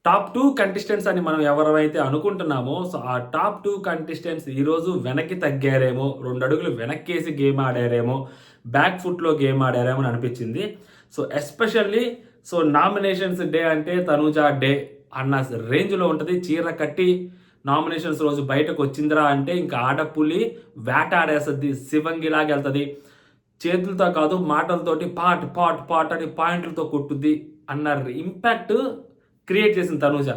Top 2 contestants అని మనం ఎవరైతే అనుకుంటున్నామో, సో ఆ టాప్ 2 కంటెస్టెంట్స్ ఈరోజు వెనక్కి తగ్గారేమో, 2 అడుగులు వెనక్కేసి గేమ్ ఆడారేమో, బ్యాక్ ఫుట్‌లో గేమ్ ఆడారేమో అని అనిపించింది. సో ఎస్పెషల్లీ నామినేషన్స్ డే అంటే తనూజ డే అన్న రేంజ్‌లో ఉంటది. చీర కట్టి నామినేషన్స్ రోజు బయటకొచ్చిందిరా అంటే ఇంకా ఆడపులి వేటాడేస్తది. శివంగిలాగా ఎళ్తది. చేతులతో కాదు మాటలతోటి పాట్ పాట్ పాట్ అని పాయింట్లతో కొట్టుద్ది అన్న ఇంపాక్ట్ క్రియేట్ చేసింది తనూజ.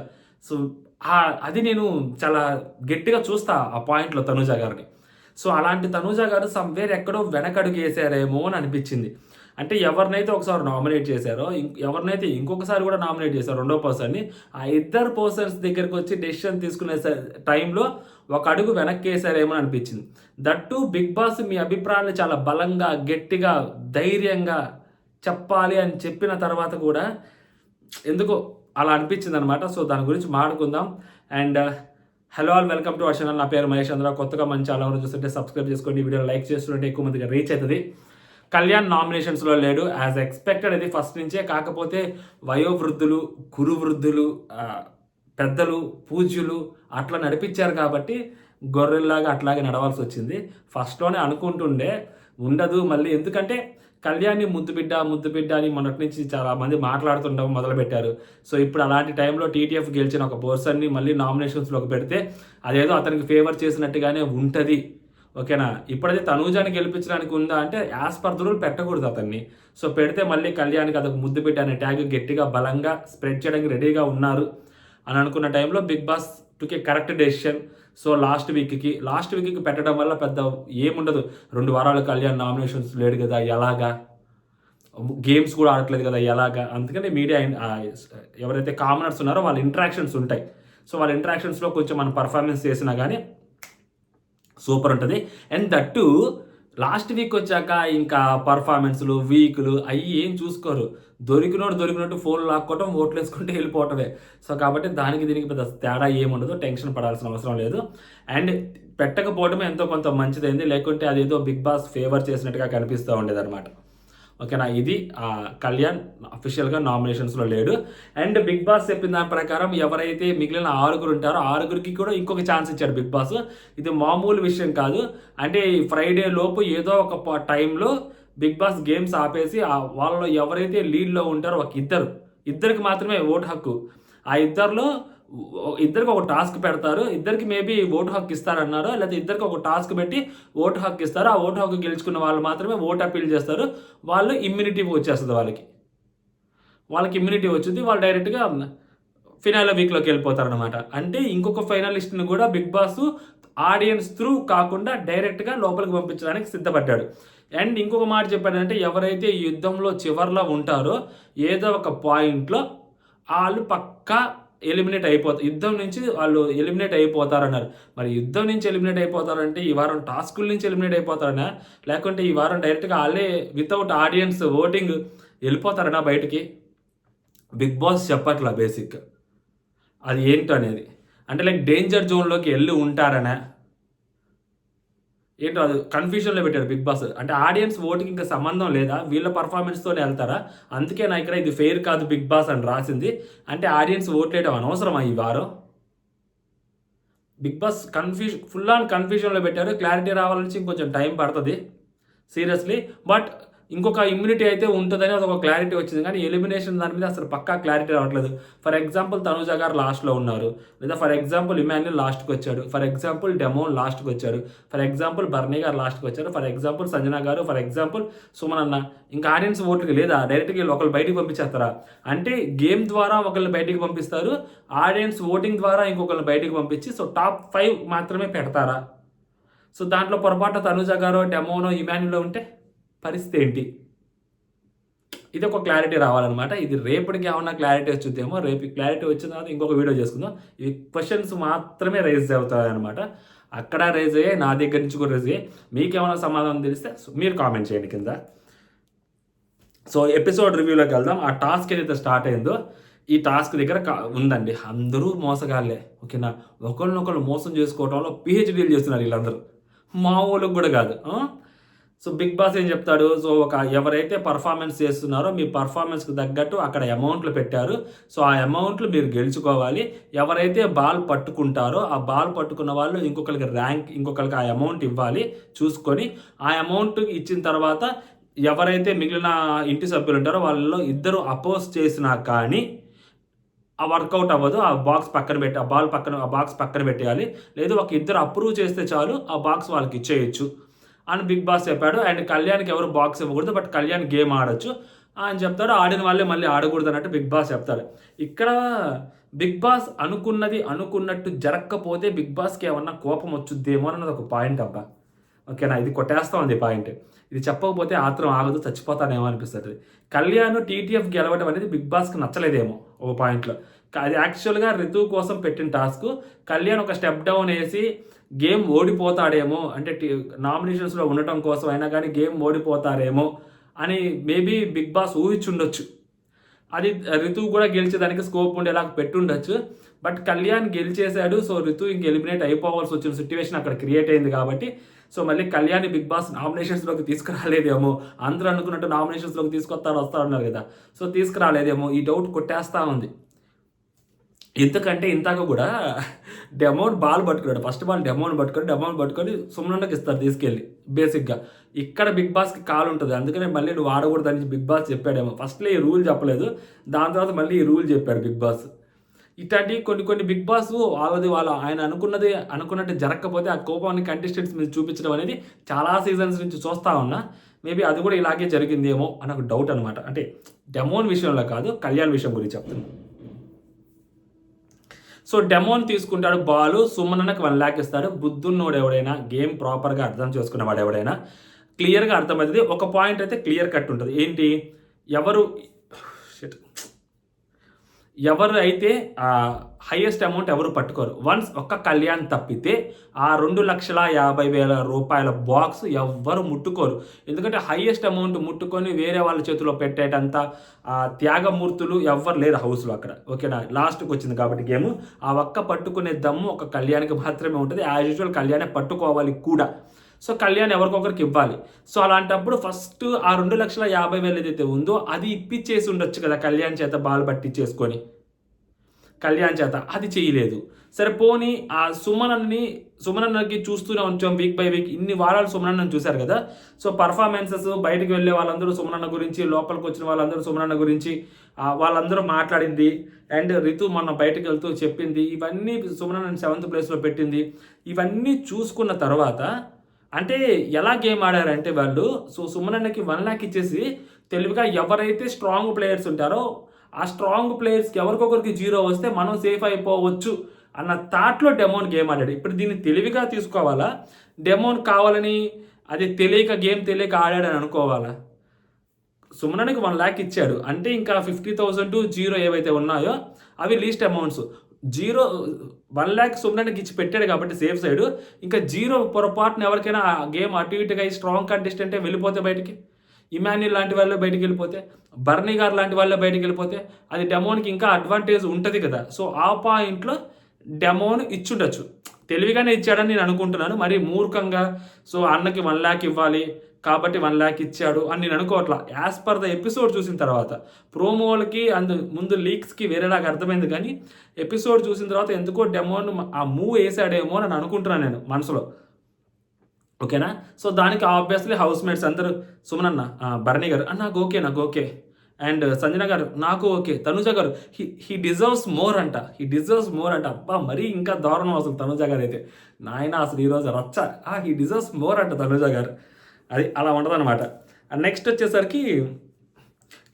సో, అది నేను చాలా గట్టిగా చూస్తా ఆ పాయింట్‌లో తనూజ గారిని. సో, అలాంటి తనూజ గారు సమ్‌వేర్ ఎక్కడో వెనకడుగేసారేమో అని అనిపించింది. అంటే ఎవరినైతే ఒకసారి నామినేట్ చేశారో, ఎవరినైతే ఇంకొకసారి కూడా నామినేట్ చేశారో రెండో పర్సన్‌ని, ఆ ఇద్దరు పర్సన్స్ దగ్గరికొచ్చి డెసిషన్ తీసుకునే టైంలో ఒక అడుగు వెనక్కేసారేమో అని అనిపించింది. దట్ టూ బిగ్ బాస్ మీ అభిప్రాయాన్ని చాలా బలంగా, గట్టిగా, ధైర్యంగా చెప్పాలి అని చెప్పిన తర్వాత కూడా ఎందుకో అలా అనిపించిందనమాట. సో, దాని గురించి మాట్లాడుకుందాం. And hello all, welcome to our channel. నా పేరు మహేష్ చంద్ర. కొత్తగా మన ఛానల్ ఎవరైనా చూస్తుంటే సబ్స్క్రైబ్ చేసుకోండి. ఈ వీడియో లైక్ చేస్తుంటే ఎక్కువ మందికి రీచ్ అవుతుంది. కళ్యాణ్ నామినేషన్స్‌లో లేడు. యాజ్ ఎక్స్‌పెక్టెడ్ ఇది ఫస్ట్ నుంచే. కాకపోతే వయోవృద్ధులు, కురు వృద్ధులు, పెద్దలు, పూజ్యులు అట్లా నడిపించారు కాబట్టి గొర్రెల్లాగా అట్లాగే నడవాల్సొచ్చింది. ఫస్ట్‌లోనే అనుకుంటుండే ఉండదు మళ్ళీ, ఎందుకంటే కళ్యాణ్‌ని ముద్దు బిడ్డ అని మొన్నటి నుంచి చాలా మంది మాట్లాడుతుండడం మొదలుపెట్టారు. సో, ఇప్పుడు అలాంటి టైంలో టీటీఎఫ్ గెలిచిన ఒక పర్సన్‌ని మళ్ళీ నామినేషన్స్‌లోకి పెడితే అదేదో అతనికి ఫేవర్ చేసినట్టుగానే ఉంటది. ఓకేనా? ఇప్పుడైతే తనూజాని గెలిపించడానికి ఉందా అంటే యాస్ పర్ ద రూల్ పెట్టకూడదు అతన్ని. సో, పెడితే మళ్ళీ కళ్యాణ్‌కి అదొక ముద్దు బిడ్డ అనే ట్యాగ్ గట్టిగా బలంగా స్ప్రెడ్ చేయడానికి రెడీగా ఉన్నారు అని అనుకున్న టైంలో బిగ్ బాస్ టుక్ ఏ కరెక్ట్ డెసిషన్. సో, లాస్ట్ వీక్‌కి పెట్టడం వల్ల పెద్ద ఏముండదు. 2 వారాలు కళ్యాణ్ నామినేషన్స్ లేడు కదా! ఎలాగా? గేమ్స్ కూడా ఆడట్లేదు కదా! ఎలాగా? అందుకని మీడియా ఎవరైతే కామనర్స్ ఉన్నారో వాళ్ళ ఇంటరాక్షన్స్ ఉంటాయి. సో, వాళ్ళ ఇంటరాక్షన్స్‌లో కొంచెం మనం పర్ఫార్మెన్స్ చేసినా గానీ సూపర్ ఉంటది. And that two last week వచ్చాక ఇంకా పర్ఫార్మెన్స్‌లు, వీకులు అయ్యి ఏం చూసుకోరు. దొరికినట్టు ఫోన్‌లు లాక్కోవటం, ఓట్లేసుకుంటే వెళ్ళిపోవటమే. సో, కాబట్టి దానికి దీనికి పెద్ద తేడా ఏముండదు. టెన్షన్ పడాల్సిన అవసరం లేదు. అండ్ పెట్టకపోవడమే ఎంతో కొంత మంచిదైంది. లేకుంటే అదేదో బిగ్ బాస్ ఫేవర్ చేసినట్టుగా కనిపిస్తూ ఉండేదన్నమాట. ఓకేనా? ఇది కళ్యాణ్ అఫీషియల్‌గా నామినేషన్స్‌లో లేడు. అండ్ బిగ్ బాస్ చెప్పిన దాని ప్రకారం ఎవరైతే మిగిలిన 6 ఉంటారో 6కి కూడా ఇంకొక ఛాన్స్ ఇచ్చాడు బిగ్ బాస్. ఇది మామూలు విషయం కాదు. అంటే ఈ ఫ్రైడే లోపు ఏదో ఒక టైంలో బిగ్ బాస్ గేమ్స్ ఆపేసి వాళ్ళలో ఎవరైతే లీడ్‌లో ఉంటారో ఇద్దరికి మాత్రమే ఓటు హక్కు. ఆ ఇద్దరికి ఒక టాస్క్ పెడతారు. ఇద్దరికి మేబీ ఓటు హక్కు ఇస్తారన్నారు. లేకపోతే ఇద్దరికి ఒక టాస్క్ పెట్టి ఓటు హక్కు ఇస్తారు. ఆ ఓటు హక్కు గెలుచుకున్న వాళ్ళు మాత్రమే ఓటు అప్పీల్ చేస్తారు. వాళ్ళు ఇమ్యూనిటీ వచ్చేస్తది వాళ్ళకి. వాళ్ళకి ఇమ్యూనిటీ వచ్చింది. వాళ్ళు డైరెక్ట్‌గా ఫినాలే వీక్‌లోకి వెళ్ళిపోతారనమాట. అంటే ఇంకొక ఫైనలిస్ట్‌ని కూడా బిగ్ బాస్ ఆడియన్స్ త్రూ కాకుండా డైరెక్ట్‌గా లోపలికి పంపించడానికి సిద్ధపడ్డాడు. అండ్ ఇంకొక మాట చెప్పాడంటే ఎవరైతే ఈ యుద్ధంలో చివర్లో ఉంటారో ఏదో ఒక పాయింట్‌లో ఆళ్ళు పక్కా యుద్ధం నుంచి వాళ్ళు ఎలిమినేట్ అయిపోతారన్నారు. మరి యుద్ధం నుంచి ఎలిమినేట్ అయిపోతారంటే ఈ వారం టాస్కుల నుంచి ఎలిమినేట్ అయిపోతారనా? లేకుంటే ఈ వారం డైరెక్ట్‌గా ఆళ్ళే వితౌట్ ఆడియన్స్ ఓటింగ్ వెళ్ళిపోతారనా బయటికి? బిగ్ బాస్ చెప్పట్లా బేసిక్‌గా. అది ఏంటనేది. అంటే లైక్ డేంజర్ జోన్‌లోకి ఎళ్లి ఉంటారనా? ఏంటో అది కన్‌ఫ్యూజన్‌లో పెట్టాడు బిగ్ బాస్. అంటే ఆడియన్స్ ఓట్‌కి ఇంకా సంబంధం లేదా? వీళ్ళ పెర్ఫార్మన్స్‌తోనే ఎళ్తారా? అందుకేనా ఇక్కడ ఇది ఫెయిర్ కాదు బిగ్ బాస్ అని రాసింది. అంటే ఆడియన్స్ ఓట్లేయడం అనవసరమా ఈ వారం? బిగ్ బాస్ ఫుల్ ఆన్ కన్‌ఫ్యూజన్‌లో పెట్టారు. క్లారిటీ రావాలని ఇంకొంచెం టైం పడతది. సీరియస్‌లీ. బట్ ఇంకొక ఇమ్యూనిటీ అయితే ఉంటదని అదొక క్లారిటీ వచ్చింది. కానీ ఎలిమినేషన్ దాని మీద అసలు పక్కా క్లారిటీ రావట్లేదు. ఫర్ ఎగ్జాంపుల్ తనూజ గారు లాస్ట్‌లో ఉన్నారు. లేదా ఫర్ ఎగ్జాంపుల్ ఇమాన్యుల్ లాస్ట్‌కొచ్చాడు. ఫర్ ఎగ్జాంపుల్ డెమోన్ లాస్ట్‌కొచ్చాడు. ఫర్ ఎగ్జాంపుల్ బర్నీ గారు లాస్ట్‌కొచ్చారు. ఫర్ ఎగ్జాంపుల్ సంజన గారు. ఫర్ ఎగ్జాంపుల్ సుమన్ అన్న. ఇంకా ఆడియన్స్ ఓట్లకి లేదా? డైరెక్ట్‌గా ఒకళ్ళు బయటికి పంపించేస్తారా? అంటే గేమ్ ద్వారా ఒకళ్ళని బయటికి పంపిస్తారు. ఆడియన్స్ ఓటింగ్ ద్వారా ఇంకొకళ్ళని బయటికి పంపించి సో టాప్ 5 మాత్రమే పెడతారా? సో దాంట్లో పొరపాటున తనూజ గారో, డెమోనో, ఇమాన్యులో ఉంటే పరిస్థితి ఏంటి? ఇది ఒక క్లారిటీ రావాలన్నమాట. ఇది రేపటికి ఏమన్నా క్లారిటీ వచ్చుద్దేమో. రేపు క్లారిటీ వచ్చిన తర్వాత ఇంకొక వీడియో చేసుకుందాం. ఇవి క్వెషన్స్ మాత్రమే రైజ్ అవుతాయన్నమాట. అక్కడ రైజ్ అయ్యాయి, నా దగ్గర నుంచి కూడా రైజ్ అయ్యాయి. మీకేమైనా సమాధానం తెలిస్తే మీరు కామెంట్ చేయండి కింద. సో ఎపిసోడ్ రివ్యూలోకి వెళ్దాం. ఆ టాస్క్ ఏదైతే స్టార్ట్ అయిందో ఈ టాస్క్ దగ్గర ఉందండి. అందరూ మోసగాళ్ళే. ఓకేనా? ఒకళ్ళనొకళ్ళు మోసం చేసుకోవడంలో పీహెచ్డీలు చేస్తున్నారు వీళ్ళందరూ. మామూలుగా కూడా కాదు. సో బిగ్ బాస్ ఏం చెప్తాడు, సో ఎవరైతే పర్ఫార్మెన్స్ చేస్తున్నారో మీ పర్ఫార్మెన్స్కి తగ్గట్టు అక్కడ అమౌంట్లు పెట్టారు, సో ఆ అమౌంట్లు మీరు గెలుచుకోవాలి. ఎవరైతే బాల్ పట్టుకుంటారో ఆ బాల్ పట్టుకున్న వాళ్ళు ఇంకొకరికి ఆ అమౌంట్ ఇవ్వాలి చూసుకొని. ఆ అమౌంట్ ఇచ్చిన తర్వాత ఎవరైతే మిగిలిన ఇంటి సభ్యులు ఉంటారో వాళ్ళలో ఇద్దరు అపోజ్ చేసినా కానీ ఆ వర్కౌట్ అవ్వదు. ఆ బాక్స్ పక్కన పెట్టేయాలి. లేదు ఇద్దరు అప్రూవ్ చేస్తే చాలు, ఆ బాక్స్ వాళ్ళకి ఇచ్చేయచ్చు అని బిగ్ బాస్ చెప్పాడు. అండ్ కళ్యాణ్కి ఎవరు బాక్స్ ఇవ్వకూడదు, బట్ కళ్యాణ్ గేమ్ ఆడొచ్చు అని చెప్తాడు. ఆడిన వాళ్ళే మళ్ళీ ఆడకూడదు అన్నట్టు బిగ్ బాస్ చెప్తాడు. ఇక్కడ బిగ్ బాస్ అనుకున్నట్టు జరగకపోతే బిగ్ బాస్కి ఏమన్నా కోపం వచ్చుద్దేమో అన్నది ఒక పాయింట్ అబ్బా. ఓకేనా, ఇది కొట్టేస్తా ఉంది పాయింట్. ఇది చెప్పకపోతే ఆత్రం ఆగదు, చచ్చిపోతానేమో అనిపిస్తుంది. కళ్యాణ్ టీటీఎఫ్ గెలవడం అనేది బిగ్ బాస్కి నచ్చలేదేమో ఓ పాయింట్లో. అది యాక్చువల్గా రితు కోసం పెట్టిన టాస్క్. కళ్యాణ్ ఒక స్టెప్ డౌన్ వేసి గేమ్ ఓడిపోతాడేమో, అంటే నామినేషన్స్లో ఉండటం కోసం అయినా కానీ గేమ్ ఓడిపోతారేమో అని మేబీ బిగ్ బాస్ ఊహించుండొచ్చు. అది రితు కూడా గెలిచేదానికి స్కోప్ ఉండేలా పెట్టుండొచ్చు. బట్ కళ్యాణ్ గెలిచేశాడు. సో రితు ఇంక ఎలిమినేట్ అయిపోవాల్సి వచ్చిన సిచ్యువేషన్ అక్కడ క్రియేట్ అయింది కాబట్టి సో మళ్ళీ కళ్యాణ్ బిగ్ బాస్ నామినేషన్స్లోకి తీసుకురాలేదేమో. అందరూ అనుకున్నట్టు నామినేషన్స్లోకి వస్తారన్నారు కదా, సో తీసుకురాలేదేమో ఈ డౌట్ కొట్టేస్తూ ఉంది. ఎందుకంటే ఇంతాక కూడా డెమోన్ బాల్ పట్టుకున్నాడు. ఫస్ట్ బాల్ డెమోన్ పట్టుకొని సుమనన్నకి ఇస్తారు తీసుకెళ్ళి బేసిక్గా. ఇక్కడ బిగ్ బాస్కి కాల్ ఉంటుంది, అందుకనే మళ్ళీ నువ్వు ఆడకూడదని బిగ్ బాస్ చెప్పాడేమో. ఫస్ట్లో ఈ రూల్ చెప్పలేదు, దాని తర్వాత మళ్ళీ ఈ రూల్ చెప్పాడు బిగ్ బాస్. ఇట్లాంటి కొన్ని బిగ్ బాస్ ఆయన అనుకున్నట్టు జరగకపోతే ఆ కోపాన్ని కంటెస్టెంట్స్ మీద చూపించడం అనేది చాలా సీజన్స్ నుంచి చూస్తూ ఉన్నా. మేబీ అది కూడా ఇలాగే జరిగిందేమో అని ఒక డౌట్ అనమాట. అంటే డెమోన్ విషయంలో కాదు, కళ్యాణ్ విషయం గురించి చెప్తున్నాను. సో డెమోన్ తీసుకుంటాడు బాలు, సుమనన్నకి 1 lakh ఇస్తాడు. బుద్ధున్నోడు ఎవడైనా, గేమ్ ప్రాపర్గా అర్థం చేసుకునేవాడు ఎవడైనా క్లియర్గా అర్థమవుతుంది. ఒక పాయింట్ అయితే క్లియర్ కట్ ఉంటుంది. ఏంటి, ఎవరు అయితే హైయెస్ట్ అమౌంట్ ఎవరు పట్టుకోరు. వన్స్ ఒక్క కళ్యాణ్ తప్పితే ఆ 2,50,000 రూపాయల బాక్స్ ఎవ్వరు ముట్టుకోరు. ఎందుకంటే హైయెస్ట్ అమౌంట్ ముట్టుకొని వేరే వాళ్ళ చేతిలో పెట్టేటంత త్యాగమూర్తులు ఎవ్వరు లేరు హౌస్లో అక్కడ. ఓకేనా, లాస్ట్కి వచ్చింది కాబట్టి గేమ్. ఆ ఒక్క పట్టుకునే దమ్ము ఒక కళ్యాణ్కి మాత్రమే ఉంటుంది. యాజ్ యూజువల్ కళ్యాణే పట్టుకోవాలి కూడా. సో కళ్యాణ్ ఎవరికొకరికి ఇవ్వాలి. సో అలాంటప్పుడు ఫస్ట్ ఆ 2,50,000 ఏదైతే ఉందో అది ఇప్పించేసి ఉండొచ్చు కదా కళ్యాణ్ చేత, బాల్ పట్టించేసుకొని కళ్యాణ్ చేత. అది చేయలేదు. సరే పోనీ ఆ సుమనన్నకి చూస్తూనే ఉంచాం వీక్ బై వీక్. ఇన్ని వారాలు సుమనన్నని చూశారు కదా. సో పర్ఫార్మెన్సెస్, బయటకు వెళ్ళే వాళ్ళందరూ సుమనన్న గురించి, లోపలికి వచ్చిన వాళ్ళందరూ సుమనన్న గురించి వాళ్ళందరూ మాట్లాడింది. అండ్ రితు మొన్న బయటకు వెళ్తూ చెప్పింది. ఇవన్నీ సుమనన్నని 7th ప్లేస్లో పెట్టింది. ఇవన్నీ చూసుకున్న తర్వాత అంటే ఎలా గేమ్ ఆడారంటే వాళ్ళు, సో సుమనన్నకి 1 lakh ఇచ్చేసి తెలివిగా ఎవరైతే స్ట్రాంగ్ ప్లేయర్స్ ఉంటారో ఆ స్ట్రాంగ్ ప్లేయర్స్కి ఎవరికొకరికి 0 వస్తే మనం సేఫ్ అయిపోవచ్చు అన్న థాట్లో డెమోన్ గేమ్ ఆడాడు. ఇప్పుడు దీన్ని తెలివిగా తీసుకోవాలా, డెమోన్ కావాలని అది గేమ్ తెలియక ఆడాడని అనుకోవాలా? సుమనన్నకి 1 lakh ఇచ్చాడు అంటే ఇంకా 50,000 0 ఏవైతే ఉన్నాయో అవి లీస్ట్ అమౌంట్స్. 1 lakh సుమనన్నకి ఇచ్చి పెట్టాడు కాబట్టి సేఫ్ సైడ్. ఇంకా 0 పొరపాటున ఎవరికైనా ఆ గేమ్ అటు ఇటుగా స్ట్రాంగ్ కంటెస్టెంటే వెళ్ళిపోతే బయటికి, ఇమాన్యుల్ లాంటి వాళ్ళే బయటికి వెళ్ళిపోతే, బర్నీ గారు లాంటి వాళ్ళే బయటికి వెళ్ళిపోతే అది డెమోన్కి ఇంకా అడ్వాంటేజ్ ఉంటుంది కదా. సో ఆ పాయింట్లో డెమోన్ ఇచ్చుండొచ్చు. తెలివిగానే ఇచ్చాడని నేను అనుకుంటున్నాను. మరి మూర్ఖంగా సో అన్నకి 1 lakh ఇవ్వాలి కాబట్టి 1 lakh ఇచ్చాడు అని నేను అనుకోవట్లా. యాజ్ పర్ ద ఎపిసోడ్ చూసిన తర్వాత, ప్రోమోలకి ముందు లీక్స్కి వేరేలాగా అర్థమైంది, కానీ ఎపిసోడ్ చూసిన తర్వాత ఎందుకో డెమోన్ ఆ మూవ్ వేసాడేమో అని అనుకుంటున్నాను నేను మనసులో. ఓకేనా, సో దానికి ఆబ్వియస్లీ హౌస్ మేట్స్ అందరూ సుమనన్న, బర్నీ గారు నాకు ఓకే, అండ్ సంజన గారు నాకు ఓకే, తనుజ గారు హీ డిజర్వ్స్ మోర్ అంట. అబ్బా మరీ ఇంకా దారుణం అసలు తనుజ గారు అయితే. నాయన అసలు ఈరోజు రచ్చ. హీ డిజర్వ్స్ మోర్ అంట తనుజ గారు. అది అలా ఉంటుంది అనమాట. నెక్స్ట్ వచ్చేసరికి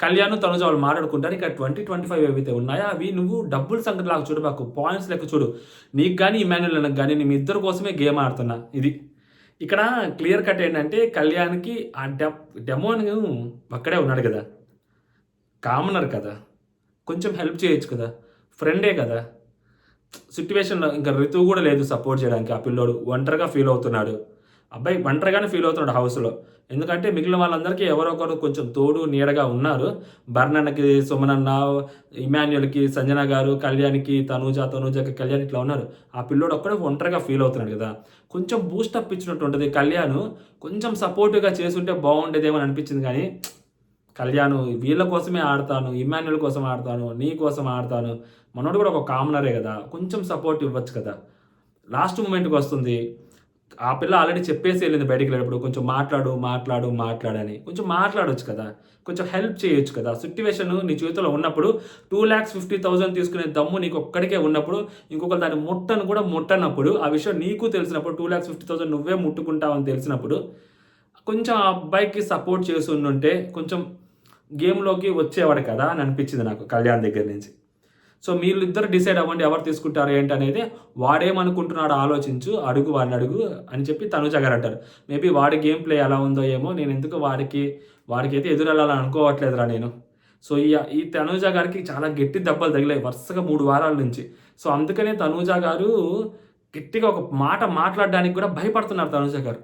కళ్యాణ్ తనుజ వాళ్ళు మాట్లాడుకుంటారు. ఇక 20-25 ఏవైతే ఉన్నాయో అవి నువ్వు డబ్బుల సంగతి లాగా చూడబాకు, పాయింట్స్ లెక్క చూడు. నీకు కానీ ఇమాన్యుల్ కానీ నేను మీ ఇద్దరు కోసమే గేమ్ ఆడుతున్నా. ఇది ఇక్కడ క్లియర్ కట్ ఏంటంటే కళ్యాణ్కి ఆ డెమోన్ అక్కడే ఉన్నాడు కదా, కామనర్ కదా, కొంచెం హెల్ప్ చేయొచ్చు కదా, ఫ్రెండే కదా. సిట్యువేషన్లో ఇంకా రితు కూడా లేదు సపోర్ట్ చేయడానికి. ఆ పిల్లోడు ఒంటరిగా ఫీల్ అవుతున్నాడు. అబ్బాయి ఒంటరిగానే ఫీల్ అవుతున్నాడు హౌస్‌లో. ఎందుకంటే మిగిలిన వాళ్ళందరికీ ఎవరో ఒకరు కొంచెం తోడు, నీడగా ఉన్నారు. భరణన్నకి సుమనన్న, ఇమాన్యుల్‌కి సంజన గారు, కళ్యాణ్‌కి తనూజ, తనూజకి కళ్యాణ్ ఇట్లా ఉన్నారు. ఆ పిల్లోడు ఒక్కడే ఒంటరిగా ఫీల్ అవుతున్నాడు కదా! కొంచెం బూస్టప్ ఇచ్చినట్టు ఉంటది. కళ్యాణ్ కొంచెం సపోర్టివ్‌గా చేసుంటే బాగుండేదేమో అని అనిపించింది గానీ, కళ్యాణ్ వీళ్ళ కోసమే ఆడతాను, ఇమాన్యుల్ కోసం ఆడతాను, నీ కోసం ఆడతాను. మనోడు కూడా ఒక కామనరే కదా! కొంచెం సపోర్ట్ ఇవ్వచ్చు కదా! లాస్ట్ మొమెంట్‌కొస్తుంది. ఆ పిల్ల ఆల్రెడీ చెప్పేసి ఎళ్ళింది బయటికెళ్ళేటప్పుడు. కొంచెం మాట్లాడని. కొంచెం మాట్లాడొచ్చు కదా! కొంచెం హెల్ప్ చేయొచ్చు కదా! సిట్యుయేషన్ నీ చేతిలో ఉన్నప్పుడు 2,50,000 తీసుకునే దమ్ము నీకొక్కడికే ఉన్నప్పుడు, ఇంకొకరు దాన్ని ముట్టను కూడా ముట్టనప్పుడు, ఆ విషయం నీకు తెలిసినప్పుడు 2,50,000 నువ్వే ముట్టుకుంటావని తెలిసినప్పుడు, కొంచెం ఆ అబ్బాయికి సపోర్ట్ చేసుండుంటే కొంచెం గేమ్‌లోకి వచ్చేవాడు కదా! అని అనిపించింది నాకు కళ్యాణ్ దగ్గర నుంచి. సో, మీరిద్దరు డిసైడ్ అవ్వండి ఎవరు తీసుకుంటారు ఏంటనేది. వాడేమనుకుంటున్నాడో ఆలోచించు, అడుగు వాడినడుగు అని చెప్పి తనుజ గారంటారు. మేబీ వాడి గేమ్ ప్లే ఎలా ఉందో ఏమో నేనెందుకు వాడికైతే ఎదురెళ్ళాలని అనుకోవట్లేదురా నేను. సో, ఈ తనూజ గారికి చాలా గట్టి దెబ్బలు తగిలాయి వరుసగా 3 వారాల నుంచి. సో, అందుకనే తనూజ గారు గట్టిగా ఒక మాట మాట్లాడడానికి కూడా భయపడుతున్నారు తనూజ గారు.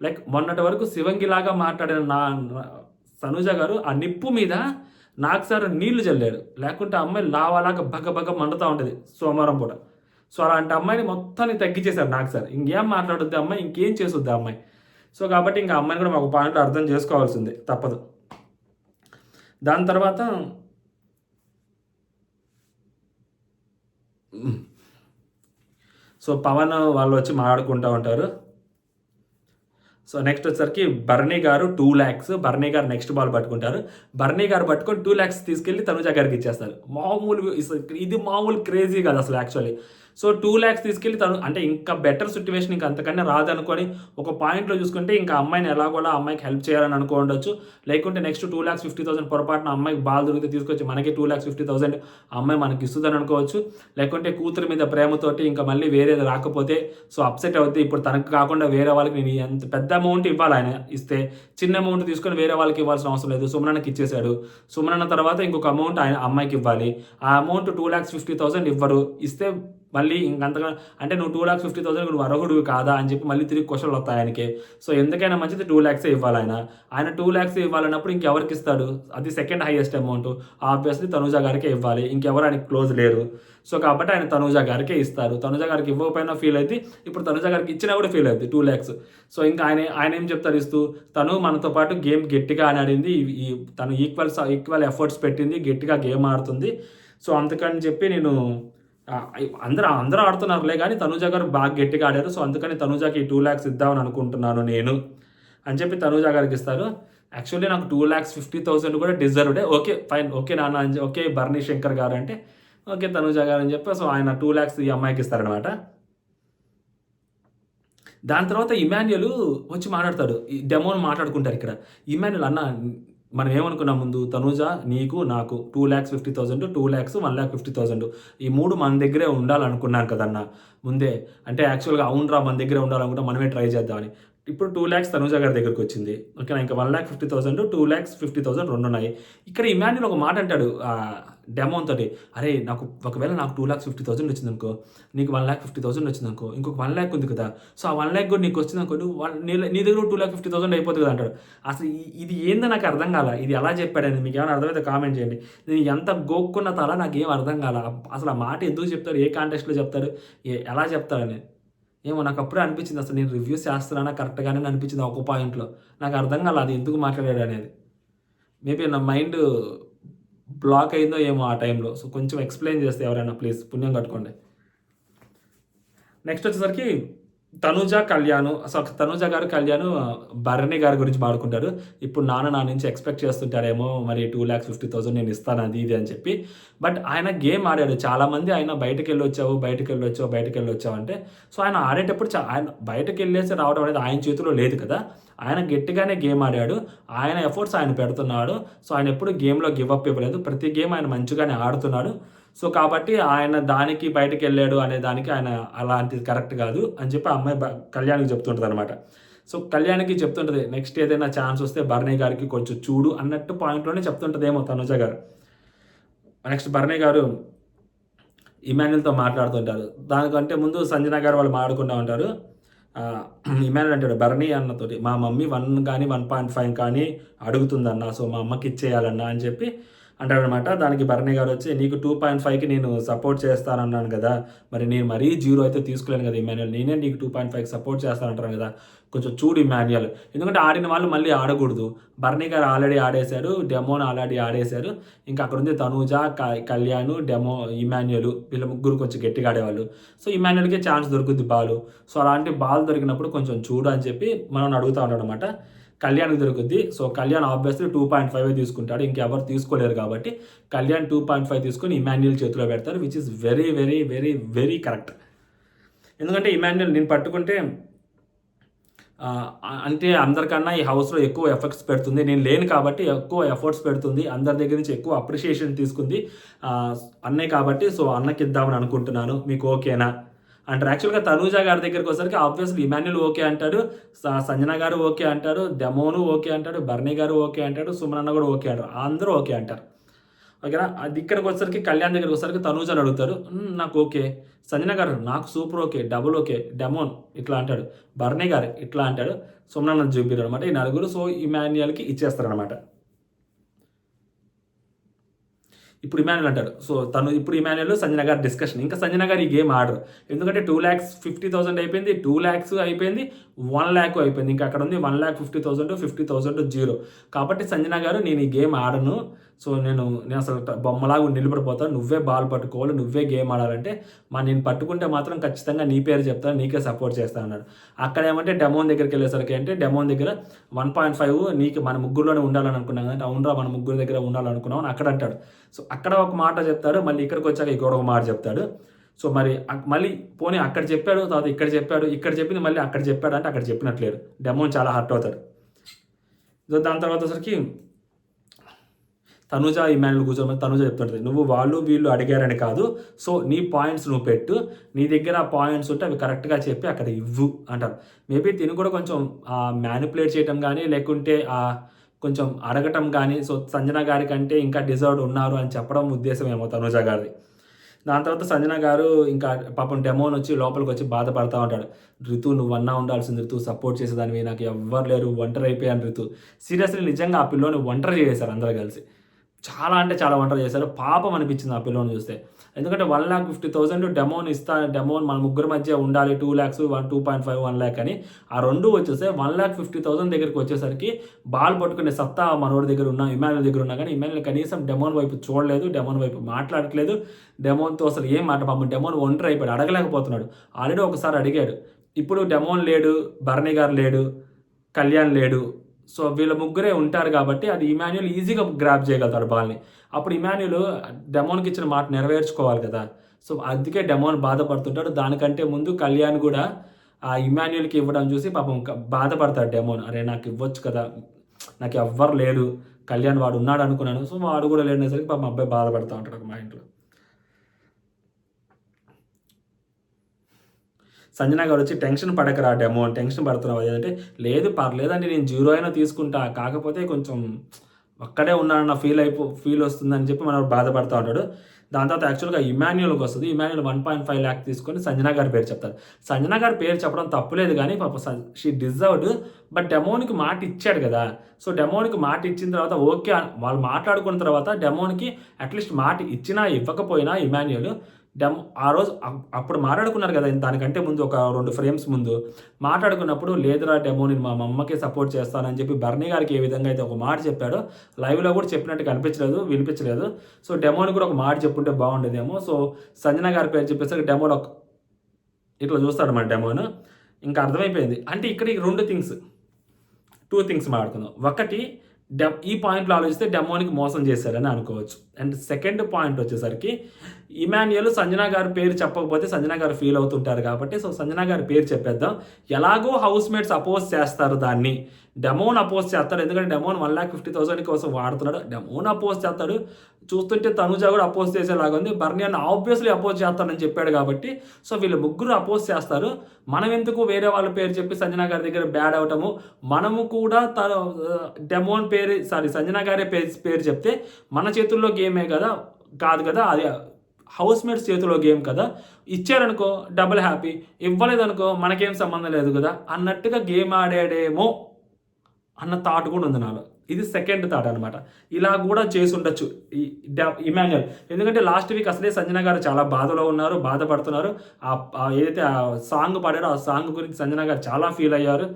లైక్ మొన్నటి వరకు శివంగిలాగా మాట్లాడిన తనూజ గారు ఆ నిప్పు మీద నాకు సార్ నీళ్లు జల్లాడు. లేకుంటే ఆ అమ్మాయి లావాలాగా బగ బగ మండుతా ఉంటది సోమవారం పూట. సో, అలాంటి అమ్మాయిని మొత్తాన్ని తగ్గించేశారు నాకు సార్. ఇంకేం మాట్లాడుద్ది ఆ అమ్మాయి, ఇంకేం చేసుద్ది ఆ అమ్మాయి. సో, కాబట్టి ఇంక ఆ అమ్మాయిని కూడా ఒక పాయింట్‌లో అర్థం చేసుకోవాల్సిందే తప్పదు. దాని తర్వాత సో, పవన్ వాళ్ళొచ్చి మాట్లాడుకుంటా ఉంటారు. సో, నెక్స్ట్ వచ్చేసరికి బర్నీ గారు 2,00,000 బర్నీ గారు నెక్స్ట్ బాల్ పట్టుకుంటారు. బర్నీ గారు పట్టుకొని 2,00,000 తీసుకెళ్ళి తనుజ గారికి ఇచ్చేస్తారు. ఇది మామూలు క్రేజీ కాదు అసలు యాక్చువల్లీ. సో, 2,00,000 తీసుకెళ్ళి తను అంటే ఇంకా బెటర్ సిట్యుయేషన్ ఇంక అంతకన్నా రాదనుకోని ఒక పాయింట్‌లో చూసుకుంటే ఇంకా అమ్మాయిని ఎలాగోలా అమ్మాయికి హెల్ప్ చేయాలని అనుకోనుండొచ్చు. లేకుంటే నెక్స్ట్ 2,50,000 పొరపాటున అమ్మాయికి బాల్ దొరికితే తీసుకొచ్చి మనకి 2,50,000 ఆ అమ్మాయి మనకి ఇస్తదని అనుకోవచ్చు. లేకుంటే కూతురు మీద ప్రేమతోటి ఇంకా మళ్ళీ వేరేది రాకపోతే సో, అప్సెట్ అవుద్ది. ఇప్పుడు తనకు కాకుండా వేరే వాళ్ళకి నేను ఎంత పెద్ద అమౌంట్ ఇవ్వాలి ఆయన ఇస్తే. చిన్న అమౌంట్ తీసుకొని వేరే వాళ్ళకి ఇవ్వాల్సిన అవసరం లేదు. సుమనన్నకి ఇచ్చేసాడు. సుమనన్న తర్వాత ఇంకొక అమౌంట్ ఆయన అమ్మాయికి ఇవ్వాలి. ఆ అమౌంట్ 2,50,000 ఇవ్వరు. ఇస్తే మళ్ళీ ఇంకంతగా అంటే నువ్వు 2,50,000 నువ్వు అర్హుడివి కాదా అని చెప్పి మళ్ళీ తిరిగి క్వెషన్‌లు వస్తాయి ఆయనకి. సో, ఎందుకైనా మంచిది 2,00,000 ఇవ్వాలాయన. ఆయన 2,00,000 ఇవ్వాలన్నప్పుడు ఇంకెవరికి ఇస్తాడు? అది second highest amount. Obviously Tanuja గారికే ఇవ్వాలి. ఇంకెవరు ఆయనకి క్లోజ్ లేరు. సో, కాబట్టి ఆయన తనూజ గారికే ఇస్తారు. తనూజ గారికి ఇవ్వకపోయినా ఫీల్ అయిద్ది. ఇప్పుడు తనూజ గారికి ఇచ్చినా కూడా ఫీల్ అయిద్ది 2,00,000. సో, ఇంకా ఆయన ఏం చెప్తారు ఇస్తూ, తను మనతో పాటు గేమ్ గట్టిగా ఆడింది. ఈ తను ఈక్వల్ ఎఫర్ట్స్ పెట్టింది. గట్టిగా గేమ్ ఆడుతుంది. సో, అందుకని చెప్పి నేను అందరూ ఆడుతున్నారులే గానీ తనూజ గారు బాగా గట్టిగా ఆడారు. సో, అందుకని తనూజకి ఈ 2,00,000 ఇద్దామని అనుకుంటున్నాను నేను అని చెప్పి తనూజ గారికి ఇస్తారు. యాక్చువల్లీ నాకు 2,50,000 కూడా డిజర్వ్‌డే. ఓకే. ఫైన్. ఓకే నాన్న ఓకే బర్నీ శంకర్ గారు అంటే, ఓకే తనూజ గారు అని చెప్పి సో, ఆయన 2,00,000 ఈ అమ్మాయికి ఇస్తారనమాట. దాని తర్వాత ఇమాన్యుల్ వచ్చి మాట్లాడతాడు. ఈ డెమోని మాట్లాడుకుంటారిక్కడ. ఇమాన్యుల్ అన్న మనం ఏమనుకున్నాం ముందు తనూజ నీకు, నాకు 2,50,000, 2,00,000, 1,50,000 ఈ 3 మన దగ్గరే ఉండాలనుకున్నాను కదన్న ముందే. అంటే యాక్చువల్‌గా అవునురా మన దగ్గరే ఉండాలనుకుంటే మనమే ట్రై చేద్దామని. ఇప్పుడు 2,00,000 తనూజ గారి దగ్గరికొచ్చింది. ఓకేనా. ఇంకా 1,50,000, 2,50,000 రెండున్నాయి. ఇక్కడ ఇమాన్యుల్ ఒక మాట అంటాడు డెమోన్‌తోటి. "అరేయ్! ఒకవేళ నాకు 2,50,000 వచ్చిందనుకో, నీకు 1,50,000 వచ్చిందనుకో, ఇంకొక 1,00,000 ఉంది కదా! సో, ఆ 1,00,000 కూడా నీకొచ్చిందనుకో, నీ దగ్గర 2,50,000 అయిపోద్ది కదా!" అంటాడు. అసలు ఇది ఏందో నాకు అర్థం కాల. ఇది ఎలా చెప్పాడని మీకేమైనా అర్థమైతే కామెంట్ చేయండి. నేను ఎంత గోక్కున్న తల నాకేం అర్థం కాల. అసలు ఆ మాట ఎందుకు చెప్తారు? ఏ కాంటెక్స్ట్‌లో చెప్తారు? ఎలా చెప్తారని. ఏమో నాకప్పుడే అనిపించింది అసలు నేను రివ్యూస్ చేస్తున్నానా కరెక్ట్‌గానే అనిపించింది ఒక పాయింట్‌లో. నాకు అర్థం కాల అది ఎందుకు మాట్లాడాడనేది. మేబీ నా మైండ్ బ్లాక్ అయిందో ఏమో ఆ టైంలో. సో, కొంచెం ఎక్స్‌ప్లెయిన్ చేస్తే ఎవరైనా ప్లీజ్ పుణ్యం కట్టుకోండి. నెక్స్ట్ వచ్చేసరికి తనూజ, కళ్యాణ్. సో, తనూజ గారు, కళ్యాణ్ భరణి గారి గురించి మాట్లాడుకుంటారు. ఇప్పుడు నాన్న నా నుంచి ఎక్స్‌పెక్ట్ చేస్తుంటారేమో మరి 2,50,000 నేను ఇస్తాను అది ఇది అని చెప్పి. బట్ ఆయన గేమ్ ఆడాడు. చాలామంది ఆయన బయటకెళ్ళొచ్చావు అంటే సో, ఆయన ఆడేటప్పుడు ఆయన బయటకెళ్ళేసి రావడం అనేది ఆయన చేతిలో లేదు కదా! ఆయన గట్టిగానే గేమ్ ఆడాడు. ఆయన ఎఫర్ట్స్ ఆయన పెడుతున్నాడు. సో, ఆయన ఎప్పుడు గేమ్‌లో గివ్ అప్ ఇవ్వలేదు. ప్రతి గేమ్ ఆయన మంచిగానే ఆడుతున్నాడు. సో, కాబట్టి ఆయన దానికి బయటికెళ్ళాడు అనే దానికి ఆయన అలాంటిది కరెక్ట్ కాదు అని చెప్పి ఆ అమ్మాయి కళ్యాణ్‌కి చెప్తుంటదనమాట. సో, కళ్యాణ్‌కి చెప్తుంటది నెక్స్ట్ ఏదైనా ఛాన్స్ వస్తే భరణి గారికి కొంచెం చూడు అన్నట్టు పాయింట్‌లోనే చెప్తుంటదేమో తనుజ గారు. నెక్స్ట్ భరణి గారు ఇమాన్యుల్‌తో మాట్లాడుతుంటారు. దానికంటే ముందు సంజన గారు వాళ్ళు మాట్లాడుకుంటా ఉంటారు. ఇమాన్యుల్ అంటాడు బర్నీ అన్నతోటి, మా మమ్మీ 1 కానీ 1.5 కానీ అడుగుతుందన్న, సో మా అమ్మకి ఇచ్చేయాలన్నా అని చెప్పి అంటాడనమాట. దానికి బర్నీ గారు వచ్చి, నీకు 2.5కి నేను సపోర్ట్ చేస్తానన్నాను కదా, మరి నేను మరీ 0 అయితే తీసుకోలేను కదా ఇమాన్యుల్, నేనే నీకు 2.5కి సపోర్ట్ చేస్తానంటాను కదా, కొంచెం చూడు ఇమాన్యుల్. ఎందుకంటే ఆడిన వాళ్ళు మళ్ళీ ఆడకూడదు. బర్నీ గారు ఆల్రెడీ ఆడేశారు, డెమోన్ ఆల్రెడీ ఆడేశారు, ఇంకా అక్కడ ఉంది తనూజ, కళ్యాణ్, డెమో, ఇమాన్యుల్, వీళ్ళ ముగ్గురు కొంచెం గట్టిగా ఆడేవాళ్ళు. సో ఇమాన్యుల్కి ఛాన్స్ దొరుకుద్ది బాల్. సో అలాంటి బాల్ దొరికినప్పుడు కొంచెం చూడు అని చెప్పి మనం అడుగుతూ ఉంటాడు అనమాట. కళ్యాణ్కి దొరుకుద్ది. సో కళ్యాణ్ ఆబ్వియస్లీ 2.5 తీసుకుంటాడు, ఇంకెవరు తీసుకోలేరు కాబట్టి కళ్యాణ్ 2.5 తీసుకొని ఇమాన్యుల్ చేతిలో పెడతారు, which is very very very very correct. ఎందుకంటే ఇమాన్యుల్ నేను పట్టుకుంటే అంటే అందరికన్నా ఈ హౌస్లో ఎక్కువ ఎఫర్ట్స్ పెడుతుంది, నేను లేను కాబట్టి ఎక్కువ ఎఫర్ట్స్ పెడుతుంది, అందరి దగ్గర నుంచి ఎక్కువ అప్రిషియేషన్ తీసుకుంది అన్నయ్య కాబట్టి, సో అన్నకి ఇద్దామని అనుకుంటున్నాను, మీకు ఓకేనా అంటారు. యాక్చువల్గా తనూజ గారి దగ్గరికి వచ్చేసరికి ఆబ్వియస్లీ ఇమాన్యుల్ ఓకే అంటాడు, సంజన గారు ఓకే అంటారు, డెమోను ఓకే అంటాడు, బర్నీ గారు ఓకే అంటాడు, సుమనన్న కూడా ఓకే అంటారు, అందరూ ఓకే అంటారు. ఓకేనా. అది ఇక్కడికి వచ్చేసరికి కళ్యాణ్ దగ్గరికి వచ్చేసరికి తనూజని అడుగుతారు, నాకు ఓకే, సంజన గారు నాకు super okay, double okay, demon ఇట్లా అంటాడు, బర్నీ గారు ఇట్లా అంటాడు, సుమనన్న చూపిరు అనమాట. ఈ నలుగురు సో ఇమాన్యుల్కి ఇచ్చేస్తారనమాట. ఇప్పుడు ఇమాన్యుల్ అంటాడు, సో ఇప్పుడు ఇమాన్యుల్ సంజన గారి డిస్కషన్, ఇంకా సంజన గారు ఈ గేమ్ ఆడరు, ఎందుకంటే 2,50,000 అయిపోయింది, 2 lakhs అయిపోయింది, 1 lakh అయిపోయింది, ఇంకా అక్కడ ఉంది 1,50,000, 50,000 0. కాబట్టి సంజన గారు నేను ఈ గేమ్ ఆడను, సో నేను అసలు బొమ్మలాగా నిలబడిపోతాను, నువ్వే బాల్ పట్టుకోవాలి, నువ్వే గేమ్ ఆడాలంటే నేను పట్టుకుంటే మాత్రం ఖచ్చితంగా నీ పేరు చెప్తాను, నీకే సపోర్ట్ చేస్తాను అన్నాడు. అక్కడ ఏమంటే డెమోన్ దగ్గరికి వెళ్ళేసరికి అంటే డెమోన్ దగ్గర 1.5 నీకు మన ముగ్గురులోనే ఉండాలని అనుకున్నాం అంటే, అవునరా మన ముగ్గురు దగ్గర ఉండాలనుకున్నాం అని అక్కడ అంటాడు. సో అక్కడ ఒక మాట చెప్తాడు, మళ్ళీ ఇక్కడికి వచ్చాక ఇక్కడ ఒక మాట చెప్తాడు. సో మరి మళ్ళీ పోనీ అక్కడ చెప్పాడు, తర్వాత ఇక్కడ చెప్పాడు, ఇక్కడ చెప్పింది మళ్ళీ అక్కడ చెప్పాడు అంటే అక్కడ చెప్పినట్లేడు, డెమోన్ చాలా హర్ట్ అవుతాడు. సో దాని తర్వాత వచ్చరికి తనుజ ఇమాన్యుల్ కూర్చోమని తనుజ చెప్తుంటుంది, నువ్వు వాళ్ళు వీళ్ళు అడిగారని కాదు, సో నీ పాయింట్స్ నువ్వు పెట్టు, నీ దగ్గర ఆ పాయింట్స్ ఉంటే అవి కరెక్ట్గా చెప్పి అక్కడ ఇవ్వు అంటారు. మేబీ తిని కూడా కొంచెం మ్యానిపులేట్ చేయటం కానీ లేకుంటే కొంచెం అడగటం కానీ, సో సంజన గారి కంటే ఇంకా డిజర్వ్డ్ ఉన్నారు అని చెప్పడం ఉద్దేశం ఏమో తనుజ గారిది. దాని తర్వాత సంజన గారు ఇంకా పాపం డెమోన్ వచ్చి లోపలికి వచ్చి బాధపడతా ఉంటాడు, రితు నువ్వు అన్నా ఉండాల్సింది, రితు సపోర్ట్ చేసేదానివి, నాకు ఎవ్వరు లేరు, ఒంటరి అయిపోయాను రితు. సీరియస్లీ నిజంగా ఆ పిల్లోని ఒంటరి చేశారు అందరూ కలిసి, చాలా అంటే చాలా ఒంటరి చేశారు, పాపం అనిపించింది ఆ పిల్లోని చూస్తే. ఎందుకంటే 1,50,000 డెమోన్ మన ముగ్గురు మధ్య ఉండాలి, 2 lakhs 2.5 1 lakh అని, ఆ రెండు వచ్చేస్తే 1,50,000 దగ్గరికి వచ్చేసరికి బాల్ పట్టుకునే సత్తా మనోడి దగ్గర ఉన్నా, ఇమాన్యుల్ దగ్గర ఉన్నా కానీ ఇమాన్యుల్ కనీసం డెమోన్ వైపు చూడలేదు, డెమోన్ వైపు మాట్లాడట్లేదు, డెమోన్తో అసలు ఏం మాట, పాపం డెమోన్ ఒంటరి అయిపోయాడు, అడగలేకపోతున్నాడు. ఆల్రెడీ ఒకసారి అడిగాడు, ఇప్పుడు డెమోన్ లేడు, బర్నీ గారు లేడు, కళ్యాణ్ లేడు, సో వీళ్ళ ముగ్గురే ఉంటారు కాబట్టి అది ఇమాన్యుల్ ఈజీగా గ్రాప్ చేయగలుగుతాడు బాల్ని. అప్పుడు ఇమాన్యుల్ డెమోన్కి ఇచ్చిన మాట నెరవేర్చుకోవాలి కదా, సో అందుకే డెమోన్ బాధపడుతుంటాడు. దానికంటే ముందు కళ్యాణ్ కూడా ఆ ఇమాన్యుల్కి ఇవ్వడం చూసి పాపం బాధపడతాడు డెమోన్, అరే నాకు ఇవ్వచ్చు కదా, నాకు ఎవ్వరు లేరు, కళ్యాణ్ వాడు ఉన్నాడు అనుకున్నాను, సో వాడు కూడా లేనేసరికి పాపం అబ్బాయి బాధపడుతూ ఉంటాడు ఒక మైండ్లో. సంజన గారు వచ్చి టెన్షన్ పడకరా డెమోన్, టెన్షన్ పడుతున్నావు అదేంటే, లేదు పర్లేదండి నేను 0 అయినా తీసుకుంటా, కాకపోతే కొంచెం ఒక్కడే ఉన్నానన్న ఫీల్ వస్తుందని చెప్పి మనం బాధపడుతూ ఉంటాడు. దాని తర్వాత యాక్చువల్గా ఇమాన్యుల్కి వస్తుంది, ఇమాన్యుల్ 1.5 lakh తీసుకొని సంజన గారి పేరు చెప్తారు. సంజన గారి పేరు చెప్పడం తప్పులేదు కానీ పాప షీ డిజర్వ్డ్, బట్ డెమోన్కి మాట ఇచ్చాడు కదా, సో డెమోన్కి మాట ఇచ్చిన తర్వాత ఓకే వాళ్ళు మాట్లాడుకున్న తర్వాత డెమోన్కి అట్లీస్ట్ మాట ఇచ్చినా ఇవ్వకపోయినా ఇమాన్యుల్ ఆ రోజు అప్పుడు మాట్లాడుకున్నారు కదా, దానికంటే ముందు ఒక 2 frames ముందు మాట్లాడుకున్నప్పుడు, లేదురా డెమో నేను మా అమ్మకే సపోర్ట్ చేస్తానని చెప్పి బర్నీ గారికి ఏ విధంగా అయితే ఒక మాట చెప్పాడో లైవ్లో కూడా చెప్పినట్టు వినిపించలేదు. సో డెమోని కూడా ఒక మాట చెప్పుంటే బాగుండేదేమో. సో సంజన గారి పేరు చెప్పేసరికి డెమోలో ఇట్లా చూస్తాడు మన డెమోను, ఇంకా అర్థమైపోయింది. అంటే ఇక్కడ 2 things మాట్లాడుకుందాం. ఒకటి ఈ పాయింట్లో ఆలోచిస్తే డెమోనికి మోసం చేశారని అనుకోవచ్చు. అండ్ సెకండ్ పాయింట్ వచ్చేసరికి ఇమాన్యుల్ సంజన గారి పేరు చెప్పకపోతే సంజన గారు ఫీల్ అవుతుంటారు కాబట్టి, సో సంజన గారి పేరు చెప్పేద్దాం. ఎలాగో హౌస్ మేట్స్ అపోజ్ చేస్తారు దాన్ని, డెమోన్ అపోజ్ చేస్తాడు, ఎందుకంటే డెమోన్ 1,50,000 కోసం వాడుతున్నాడు, డెమోన్ అపోజ్ చేస్తాడు. చూస్తుంటే తనుజ కూడా అపోజ్ చేసేలాగా ఉంది, బర్నీ అన్న ఆబ్వియస్లీ అపోజ్ చేస్తానని చెప్పాడు కాబట్టి, సో వీళ్ళు ముగ్గురు అపోజ్ చేస్తారు. మనం ఎందుకు వేరే వాళ్ళ పేరు చెప్పి సంజన గారి దగ్గర బ్యాడ్ అవటము, మనము కూడా డెమోన్ సంజన గారి పేరు చెప్తే మన చేతుల్లో గేమే కదా, కాదు కదా, అది హౌస్ మేట్స్ చేతిలో గేమ్ కదా, ఇచ్చారనుకో డబుల్ హ్యాపీ, ఇవ్వలేదనుకో మనకేం సంబంధం లేదు కదా అన్నట్టుగా గేమ్ ఆడాడేమో అన్న థాట్ కూడా ఉంది నాలో. ఇది సెకండ్ థాట్ అనమాట. ఇలా కూడా చేసి ఉండొచ్చు ఈ ఇమాన్యుయల్. ఎందుకంటే లాస్ట్ వీక్ అసలే సంజన గారు చాలా బాధలో ఉన్నారు, బాధపడుతున్నారు. ఏదైతే ఆ సాంగ్ పాడారో ఆ సాంగ్ గురించి సంజన గారు చాలా ఫీల్ అయ్యారు.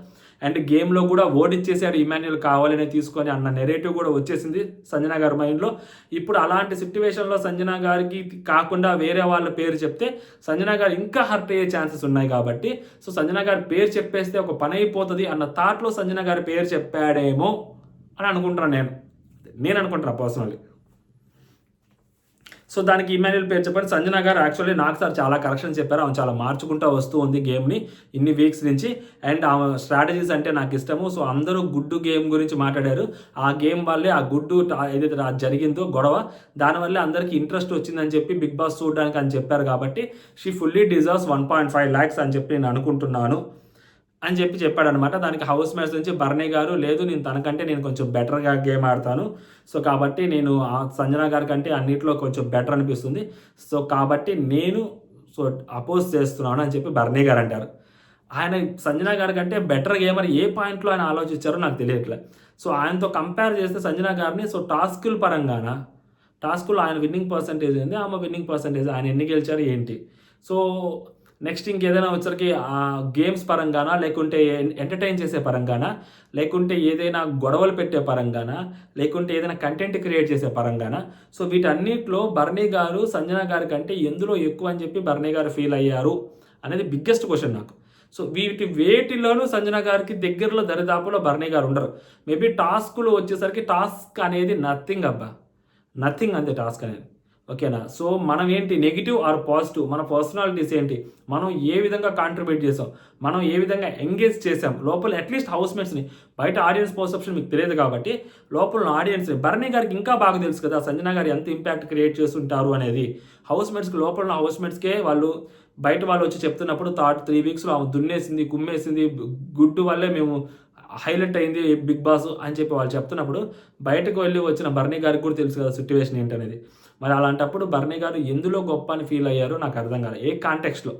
అండ్ గేమ్లో కూడా ఓడిచ్చేసాడు ఇమాన్యుయల్ కావాలనే తీసుకొని అన్న నెరేటివ్ కూడా వచ్చేసింది సంజన గారి మైండ్లో. ఇప్పుడు అలాంటి సిట్యువేషన్లో సంజన గారికి కాకుండా వేరే వాళ్ళ పేరు చెప్తే సంజన గారు ఇంకా హర్ట్ అయ్యే ఛాన్సెస్ ఉన్నాయి కాబట్టి, సో సంజన గారి పేరు చెప్పేస్తే ఒక పని అయిపోతుంది అన్న థాట్లో సంజన గారి పేరు చెప్పాడేమో అని అనుకుంటున్నాను నేను అనుకుంటున్నాను పర్సనల్లీ. సో దానికి ఇమాన్యుయల్ పేరు చెప్పారు. సంజన గారు యాక్చువల్లీ నాకు సార్ చాలా కరెక్షన్ చెప్పారు. ఆమె చాలా మార్చుకుంటూ వస్తూ ఉంది గేమ్ని ఇన్ని వీక్స్ నుంచి. అండ్ ఆమె స్ట్రాటజీస్ అంటే నాకు ఇష్టము. సో అందరూ గుడ్డు గేమ్ గురించి మాట్లాడారు. ఆ గేమ్ వల్లే ఆ గుడ్డు ఏదైతే జరిగిందో గొడవ, దానివల్లే అందరికీ ఇంట్రెస్ట్ వచ్చిందని చెప్పి బిగ్ బాస్ చూడడానికి అని చెప్పారు. కాబట్టి షీ ఫుల్లీ డిజర్వ్స్ 1.5 lakhs అని చెప్పి నేను అనుకుంటున్నాను అని చెప్పి చెప్పాడనమాట. దానికి హౌస్ మేట్స్ నుంచి బర్నీ గారు, లేదు నేను తనకంటే నేను కొంచెం బెటర్గా గేమ్ ఆడతాను, సో కాబట్టి నేను సంజన గారి కంటే అన్నింటిలో కొంచెం బెటర్ అనిపిస్తుంది, సో కాబట్టి నేను అపోజ్ చేస్తున్నాను అని చెప్పి బర్నీ గారు అంటారు. ఆయన సంజన గారి కంటే బెటర్ గేమర్ ఏ పాయింట్లో ఆయన ఆలోచించారో నాకు తెలియట్లేదు. సో ఆయనతో కంపేర్ చేస్తే సంజన గారిని టాస్కుల పరంగాన టాస్కులు ఆయన విన్నింగ్ పర్సంటేజ్ ఏంది, ఆమె విన్నింగ్ పర్సంటేజ్, ఆయన ఎన్ని గెలిచారు ఏంటి, సో నెక్స్ట్ ఇంకేదైనా వచ్చరికి గేమ్స్ పరంగానా, లేకుంటే ఎంటర్టైన్ చేసే పరంగానా, లేకుంటే ఏదైనా గొడవలు పెట్టే పరంగానా, లేకుంటే ఏదైనా కంటెంట్ క్రియేట్ చేసే పరంగానా, సో వీటన్నిటిలో బర్నీ గారు సంజన గారి కంటే ఎందులో ఎక్కువ అని చెప్పి బర్నీ గారు ఫీల్ అయ్యారు అనేది బిగ్గెస్ట్ క్వశ్చన్ నాకు. సో వేటిలోనూ సంజన గారికి దగ్గరలో దరిదాపులో బర్నీ గారు ఉండరు. మేబీ టాస్కులు వచ్చేసరికి టాస్క్ అనేది నథింగ్ అంతే టాస్క్ అనేది, ఓకేనా. సో మనం ఏంటి నెగిటివ్ ఆర్ పాజిటివ్, మన పర్సనాలిటీస్ ఏంటి, మనం ఏ విధంగా కాంట్రిబ్యూట్ చేసాం, మనం ఏ విధంగా ఎంగేజ్ చేసాం లోపల అట్లీస్ట్ హౌస్మేట్స్ని. బయట ఆడియన్స్ పర్సెప్షన్ మీకు తెలియదు కాబట్టి లోపల ఆడియన్స్ని బర్నీ గారికి ఇంకా బాగా తెలుసు కదా సంజన గారు ఎంత ఇంపాక్ట్ క్రియేట్ చేస్తుంటారు అనేది. హౌస్మేట్స్కి లోపల హౌస్మేట్స్కే వాళ్ళు బయట వాళ్ళు వచ్చి చెప్తున్నప్పుడు 3 weeksలో ఆమె దున్నేసింది, కుమ్మేసింది, గుడ్డు వల్లే మేము హైలైట్ అయింది బిగ్ బాస్ అని చెప్పి వాళ్ళు చెప్తున్నప్పుడు బయటకు వెళ్ళి వచ్చిన బర్నీ గారికి కూడా తెలుసు కదా సిట్యువేషన్ ఏంటనేది. మరి అలాంటప్పుడు బర్నీ గారు ఎందులో గొప్ప అని ఫీల్ అయ్యారో నాకు అర్థం కాలేదు, ఏ కాంటెక్స్ట్లో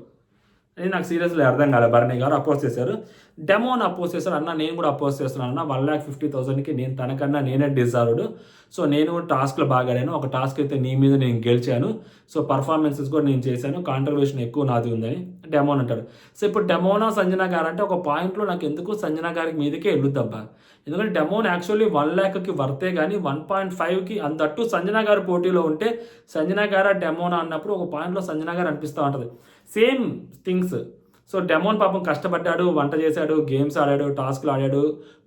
అది నాకు సీరియస్లీ అర్థం కాలేదు. బర్నీ గారు అపోజ్ చేశారు, డెమోని అపోజ్ చేశారు. అన్న నేను కూడా అపోజ్ చేస్తున్నాను అన్న, 1,50,000కి నేను తనకన్నా నేనే డిజర్వ్డ్. సో నేను టాస్క్లో బాగా ఆడాను, ఒక టాస్క్ అయితే నీ మీద నేను గెలిచాను, సో పర్ఫార్మెన్సెస్ కూడా నేను చేశాను, కాంట్రిబ్యూషన్ ఎక్కువ నాది ఉందని డెమోన్ అంటాడు. సో ఇప్పుడు డెమోనా సంజన గారు అంటే ఒక పాయింట్లో నాకు ఎందుకు సంజన గారికి మీదకే వెళ్ళుద్దబ్బా. ఎందుకంటే డెమోన్ యాక్చువల్లీ 1 lakhకి వర్తే కానీ 1.5కి అంతట్టు సంజన గారు పోటీలో ఉంటే సంజన గారు డెమోనా అన్నప్పుడు ఒక పాయింట్లో సంజన గారు అనిపిస్తూ ఉంటుంది. Same things. సో డెమోన్ పాపం కష్టపడ్డాడు, వంట చేశాడు, గేమ్స్ ఆడాడు, టాస్క్లు ఆడాడు,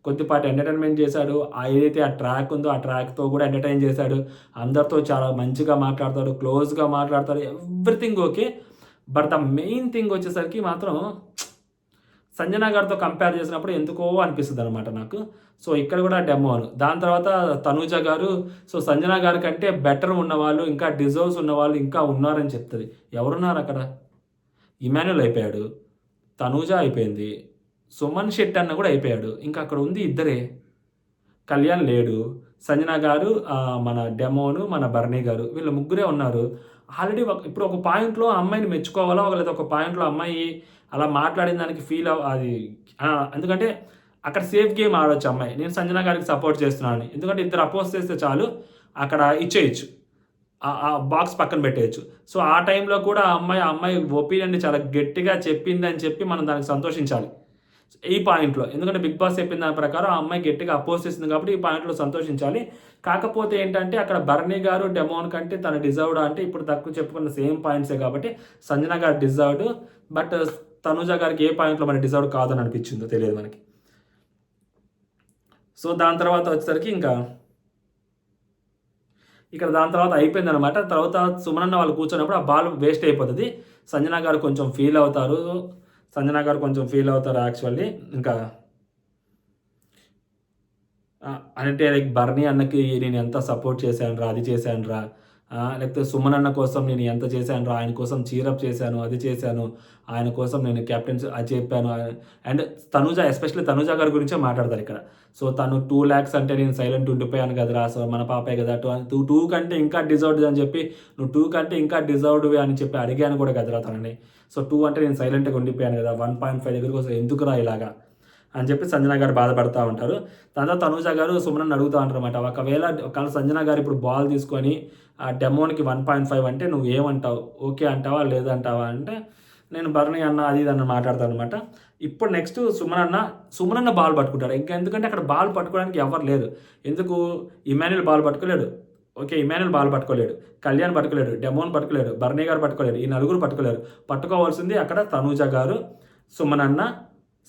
కొద్దిపాటి ఎంటర్టైన్మెంట్ చేశాడు, ఏదైతే ఆ ట్రాక్ ఉందో ఆ ట్రాక్తో కూడా ఎంటర్టైన్ చేశాడు, అందరితో చాలా మంచిగా మాట్లాడతాడు, క్లోజ్గా మాట్లాడతాడు, everything okay. But the main thing వచ్చేసరికి మాత్రం సంజన గారితో కంపేర్ చేసినప్పుడు ఎందుకో అనిపిస్తుంది అనమాట నాకు. సో ఇక్కడ కూడా డెమోన్. దాని తర్వాత తనూజ గారు, సో సంజన గారి కంటే బెటర్ ఉన్నవాళ్ళు, ఇంకా డిజర్వ్స్ ఉన్నవాళ్ళు ఇంకా ఉన్నారని చెప్తుంది. ఎవరున్నారు అక్కడ? ఇమాన్యుయల్ అయిపోయాడు, తనూజ అయిపోయింది, సుమన్ శెట్టి అన్న కూడా అయిపోయాడు, ఇంకా అక్కడ ఉంది ఇద్దరే. కళ్యాణ్ లేడు, సంజన గారు, మన డెమోను, మన బర్నీ గారు, వీళ్ళు ముగ్గురే ఉన్నారు. ఆల్రెడీ ఇప్పుడు ఒక పాయింట్లో అమ్మాయిని మెచ్చుకోవాలా, లేదా ఒక పాయింట్లో అమ్మాయి అలా మాట్లాడిన దానికి ఫీల్ అది, ఎందుకంటే అక్కడ సేఫ్ గేమ్ ఆడొచ్చు అమ్మాయి, నేను సంజన గారికి సపోర్ట్ చేస్తున్నాను, ఎందుకంటే ఇద్దరు అపోజ్ చేస్తే చాలు అక్కడ ఇచ్చేయచ్చు, ఆ బాక్స్ పక్కన పెట్టేయచ్చు. సో ఆ టైంలో కూడా ఆ అమ్మాయి ఒపీనియన్ని చాలా గట్టిగా చెప్పింది అని చెప్పి మనం దానికి సంతోషించాలి ఈ పాయింట్లో. ఎందుకంటే బిగ్ బాస్ చెప్పిన దాని ప్రకారం ఆ అమ్మాయి గట్టిగా అపోజ్ చేసింది కాబట్టి ఈ పాయింట్లో సంతోషించాలి. కాకపోతే ఏంటంటే అక్కడ బర్నీ గారు డెమోన్ కంటే తన డిజర్వ్డ్ అంటే ఇప్పుడు తక్కువ చెప్పుకున్న సేమ్ పాయింట్సే కాబట్టి సంజన గారు డిజర్వ్డ్, బట్ తనూజ గారికి ఏ పాయింట్లో మన డిజర్వ్డ్ కాదని అనిపించిందో తెలియదు మనకి. సో దాని తర్వాత వచ్చేసరికి ఇంకా ఇక్కడ దాని తర్వాత అయిపోయింది అనమాట. తర్వాత సుమనన్న వాళ్ళు కూర్చున్నప్పుడు ఆ బాల్ వేస్ట్ అయిపోతుంది, సంజన గారు కొంచెం ఫీల్ అవుతారు యాక్చువల్లీ. ఇంకా అంటే లైక్ బర్నీ అన్నకి నేను ఎంత సపోర్ట్ చేశాను రా, అది చేశాను రా, లేకపోతే సుమన్ అన్న కోసం నేను ఎంత చేశాను, ఆయన కోసం చీరప్ చేశాను, అది చేశాను, ఆయన కోసం నేను కెప్టెన్స్ అది చెప్పాను. అండ్ తనూజ, ఎస్పెషల్లీ తనూజ గారి గురించే మాట్లాడతారు ఇక్కడ. సో తను 2 lakhs అంటే నేను సైలెంట్ ఉండిపోయాను కదరా, సో మన పాపే కదా, 2 కంటే ఇంకా డిజర్వ్డ్ అని చెప్పి, నువ్వు 2 కంటే ఇంకా డిజర్వ్డ్ అని చెప్పి అడిగాను కూడా కదరా తనని. సో 2 అంటే నేను సైలెంట్గా ఉండిపోయాను కదా, 1.5 దగ్గరికి వస్తే ఎందుకురా ఇలాగా అని చెప్పి సంజన గారు బాధపడుతూ ఉంటారు. దాంతో తనూజ గారు సుమనని అడుగుతూ ఉంటారు అనమాట. ఒకవేళ సంజన గారు ఇప్పుడు బాల్ తీసుకొని ఆ డెమోన్కి 1.5 అంటే నువ్వు ఏమంటావు, ఓకే అంటావా లేదంటావా అంటే, నేను భరణి అన్న అది ఇది అన్న మాట్లాడతాను అనమాట. ఇప్పుడు నెక్స్ట్ సుమనన్న బాల్ పట్టుకుంటాడు. ఇంకా ఎందుకంటే అక్కడ బాల్ పట్టుకోవడానికి ఎవరు లేరు. ఎందుకు, ఇమాన్యుల్ బాల్ పట్టుకోలేడు, ఓకే ఇమాన్యుల్ బాల్ పట్టుకోలేడు, కళ్యాణ్ పట్టుకోలేడు, డెమోన్ పట్టుకోలేడు, భరణి గారు పట్టుకోలేడు, ఈ నలుగురు పట్టుకోలేరు. పట్టుకోవాల్సింది అక్కడ తనూజ గారు, సుమనన్న,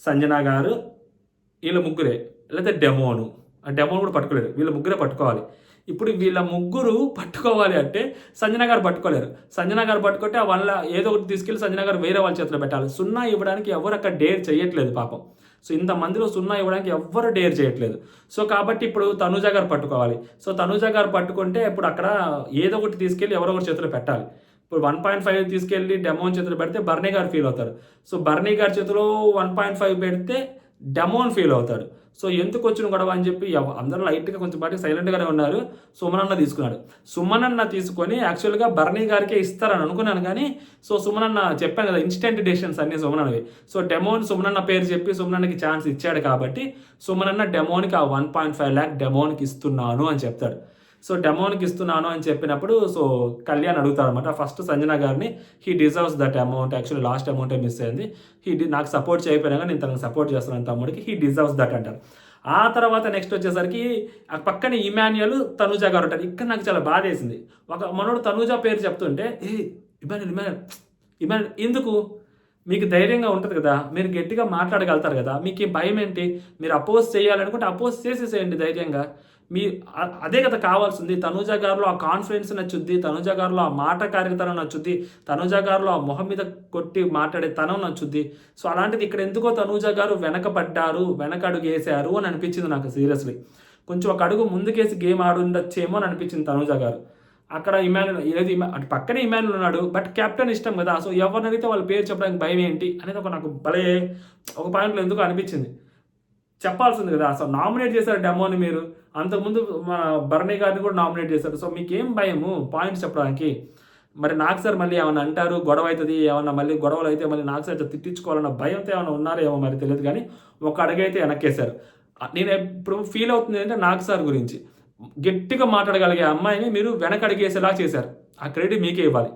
సంజన గారు, వీళ్ళ ముగ్గురే. లేకపోతే డెమోన్ కూడా పట్టుకోలేరు, వీళ్ళ ముగ్గురే పట్టుకోవాలి. ఇప్పుడు వీళ్ళ ముగ్గురు పట్టుకోవాలి అంటే సంజన గారు పట్టుకోలేరు. సంజన గారు పట్టుకుంటే వాళ్ళ ఏదో ఒకటి తీసుకెళ్ళి సంజన గారు వేరే వాళ్ళ చేతిలో పెట్టాలి. 0 ఇవ్వడానికి ఎవరు అక్కడ డేర్ చేయట్లేదు పాపం. సో ఇంతమందిలో 0 ఇవ్వడానికి ఎవ్వరు డేర్ చేయట్లేదు. సో కాబట్టి ఇప్పుడు తనూజ గారు పట్టుకోవాలి. సో తనూజ గారు పట్టుకుంటే ఇప్పుడు అక్కడ ఏదో ఒకటి తీసుకెళ్ళి ఎవరో ఒకటి చేతిలో పెట్టాలి. ఇప్పుడు 1.5 తీసుకెళ్ళి డెమోన్ చేతిలో పెడితే భరణి గారు ఫీల్ అవుతారు. సో భరణి గారి చేతిలో 1.5 పెడితే డెమోన్ ఫీల్ అవుతాడు. సో ఎందుకు వచ్చిన గొడవ అని చెప్పి అందరూ లైట్గా కొంచెం పాటి సైలెంట్గానే ఉన్నారు. సుమనన్న తీసుకున్నాడు. సుమనన్న తీసుకొని యాక్చువల్గా భరణి గారికే ఇస్తారని అనుకున్నాను, కానీ సో సుమనన్న చెప్పాను కదా, ఇన్స్టెంట్ డెసిషన్స్ అన్నీ సుమనన్నవి. సో డెమోన్ సుమనన్న పేరు చెప్పి సుమనన్నకి ఛాన్స్ ఇచ్చాడు కాబట్టి సుమనన్న డెమోన్కి ఆ 1.5 lakh డెమోన్కి ఇస్తున్నాను అని చెప్తాడు. సో డెమోన్కి ఇస్తున్నాను అని చెప్పినప్పుడు సో కళ్యాణ్ అడుగుతాడు అనమాట ఫస్ట్ సంజన గారిని, he deserves that amount, actually last అమౌంటే మిస్ అయింది, నాకు సపోర్ట్ చేయకపోయినా నేను తనకు సపోర్ట్ చేస్తున్నాను తమ్ముడికి, హీ డిజర్వ్స్ దట్ అంటారు. ఆ తర్వాత నెక్స్ట్ వచ్చేసరికి ఆ పక్కన ఇమాన్యుల్, తనూజ గారు ఉంటారు. ఇక్కడ నాకు చాలా బాధ వేసింది. ఒక మనోడు తనూజ పేరు చెప్తుంటే, ఇమాన్యుల్ ఎందుకు, మీకు ధైర్యంగా ఉంటుంది కదా, మీరు గట్టిగా మాట్లాడగలుగుతారు కదా, మీకు భయం ఏంటి, మీరు అపోజ్ చేయాలనుకుంటే అపోజ్ చేసేసేయండి ధైర్యంగా. అదే కదా కావాల్సింది. తనూజ గారిలో ఆ కాన్ఫిడెన్స్ నచ్చుద్ది, తనూజ గారిలో ఆ మాటకారితనం నచ్చుద్ది, తనూజ గారిలో ఆ మొహం మీద కొట్టి మాట్లాడే తనం నచ్చుద్ది. సో అలాంటిది ఇక్కడ ఎందుకో తనూజ గారు వెనకపడ్డారు, వెనకడుగు వేసారు అని అనిపించింది నాకు సీరియస్లీ. కొంచెం ఒక అడుగు ముందుకేసి గేమ్ ఆడుండొచ్చేమో అని అనిపించింది తనూజ గారు. అక్కడ అటు పక్కనే ఇమాన్యుల్ ఉన్నాడు, బట్ కెప్టెన్ ఇష్టం కదా, సో ఎవరిని అడిగితే వాళ్ళ పేరు చెప్పడానికి భయం ఏంటి అనేది నాకు భలే ఒక పాయింట్లో ఎందుకు అనిపించింది. చెప్పాల్సింది కదా, అసలు నామినేట్ చేశారు డెమోని మీరు, అంతకుముందు మా భరణి గారిని కూడా నామినేట్ చేశారు. సో మీకేం భయము పాయింట్స్ చెప్పడానికి. మరి నాకు సార్ మళ్ళీ ఏమన్నా అంటారు, గొడవ అవుతుంది, ఏమన్నా మళ్ళీ గొడవలు అయితే మళ్ళీ నాకు సార్ తిట్టించుకోవాలన్న భయంతో ఏమైనా ఉన్నారో ఏమో మరి తెలియదు, కానీ ఒక అడుగైతే వెనక్కేశారు. నేను ఇప్పుడు ఫీల్ అవుతుంది అంటే నాకు సార్ గురించి గట్టిగా మాట్లాడగలిగే అమ్మాయిని మీరు వెనకడిగేసేలా చేశారు. ఆ క్రెడిట్ మీకే ఇవ్వాలి.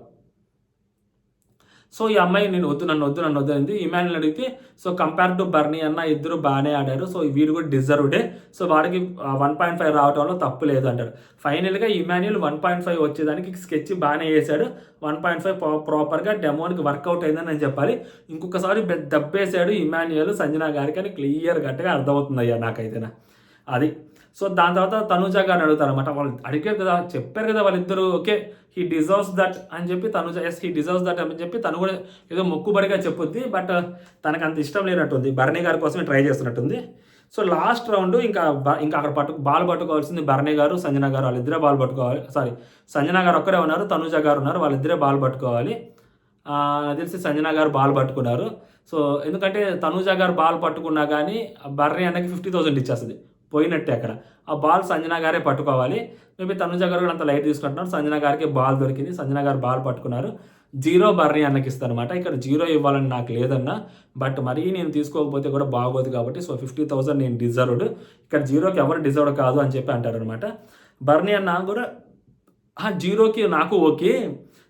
సో ఈ అమ్మాయి నన్ను వద్దు అంది. ఇమాన్యుల్ అడిగితే సో కంపేర్ టు బర్నీ అన్న ఇద్దరు బాగానే ఆడారు, సో వీడు కూడా డిజర్వ్డే, సో వాడికి 1.5 రావడంలో తప్పు లేదు అంటాడు. ఫైనల్గా ఇమాన్యుల్ 1.5 వచ్చేదానికి స్కెచ్ బాగానే వేశాడు. 1.5 ప్రాపర్గా డెమోన్కి వర్కౌట్ అయిందని నేను చెప్పాలి. ఇంకొకసారి దెబ్బేశాడు ఇమాన్యుల్ సంజన గారికి అని క్లియర్ గట్టిగా అర్థమవుతుంది అయ్యా నాకైతేనా అది. సో దాని తర్వాత తనూజ గారిని అడుగుతారు అనమాట. వాళ్ళు అడిగారు కదా, చెప్పారు కదా వాళ్ళిద్దరు, ఓకే హీ డిజర్వ్స్ దట్ అని చెప్పి Tanuja yes he deserves that అని చెప్పి తను కూడా ఏదో మొక్కుబడిగా చెప్పుద్ది, బట్ తనకు అంత ఇష్టం లేనట్టుంది, భరణి గారి కోసమే ట్రై చేస్తున్నట్టుంది. సో లాస్ట్ రౌండ్ ఇంకా అక్కడ బాల్ పట్టుకోవాల్సింది భరణి గారు, సంజన గారు, వాళ్ళిద్దరే బాల్ పట్టుకోవాలి. సంజన గారు ఒక్కరే ఉన్నారు, తనూజ గారు ఉన్నారు, వాళ్ళిద్దరే బాల్ పట్టుకోవాలి. తెలిసి సంజన గారు బాల్ పట్టుకున్నారు. సో ఎందుకంటే తనూజ గారు బాల్ పట్టుకున్నా కానీ భరణి అన్నకి 50,000 ఇచ్చేస్తుంది, పోయినట్టే అక్కడ. ఆ బాల్ సంజన గారే పట్టుకోవాలి. మేబీ తనుజ గారు కూడా అంత లైట్ తీసుకుంటున్నారు. సంజన గారికి బాల్ దొరికింది, సంజన గారు బాల్ పట్టుకున్నారు. 0 భరణి అన్నకి ఇస్తారనమాట. ఇక్కడ 0 ఇవ్వాలని నాకు లేదన్నా, బట్ మరీ నేను తీసుకోకపోతే కూడా బాగోదు కాబట్టి సో 50,000 నేను డిజర్వ్డ్, ఇక్కడ 0కి ఎవరు డిజర్వ్డ్ కాదు అని చెప్పి అంటారనమాట. భరణి అన్న కూడా 0కి నాకు ఓకే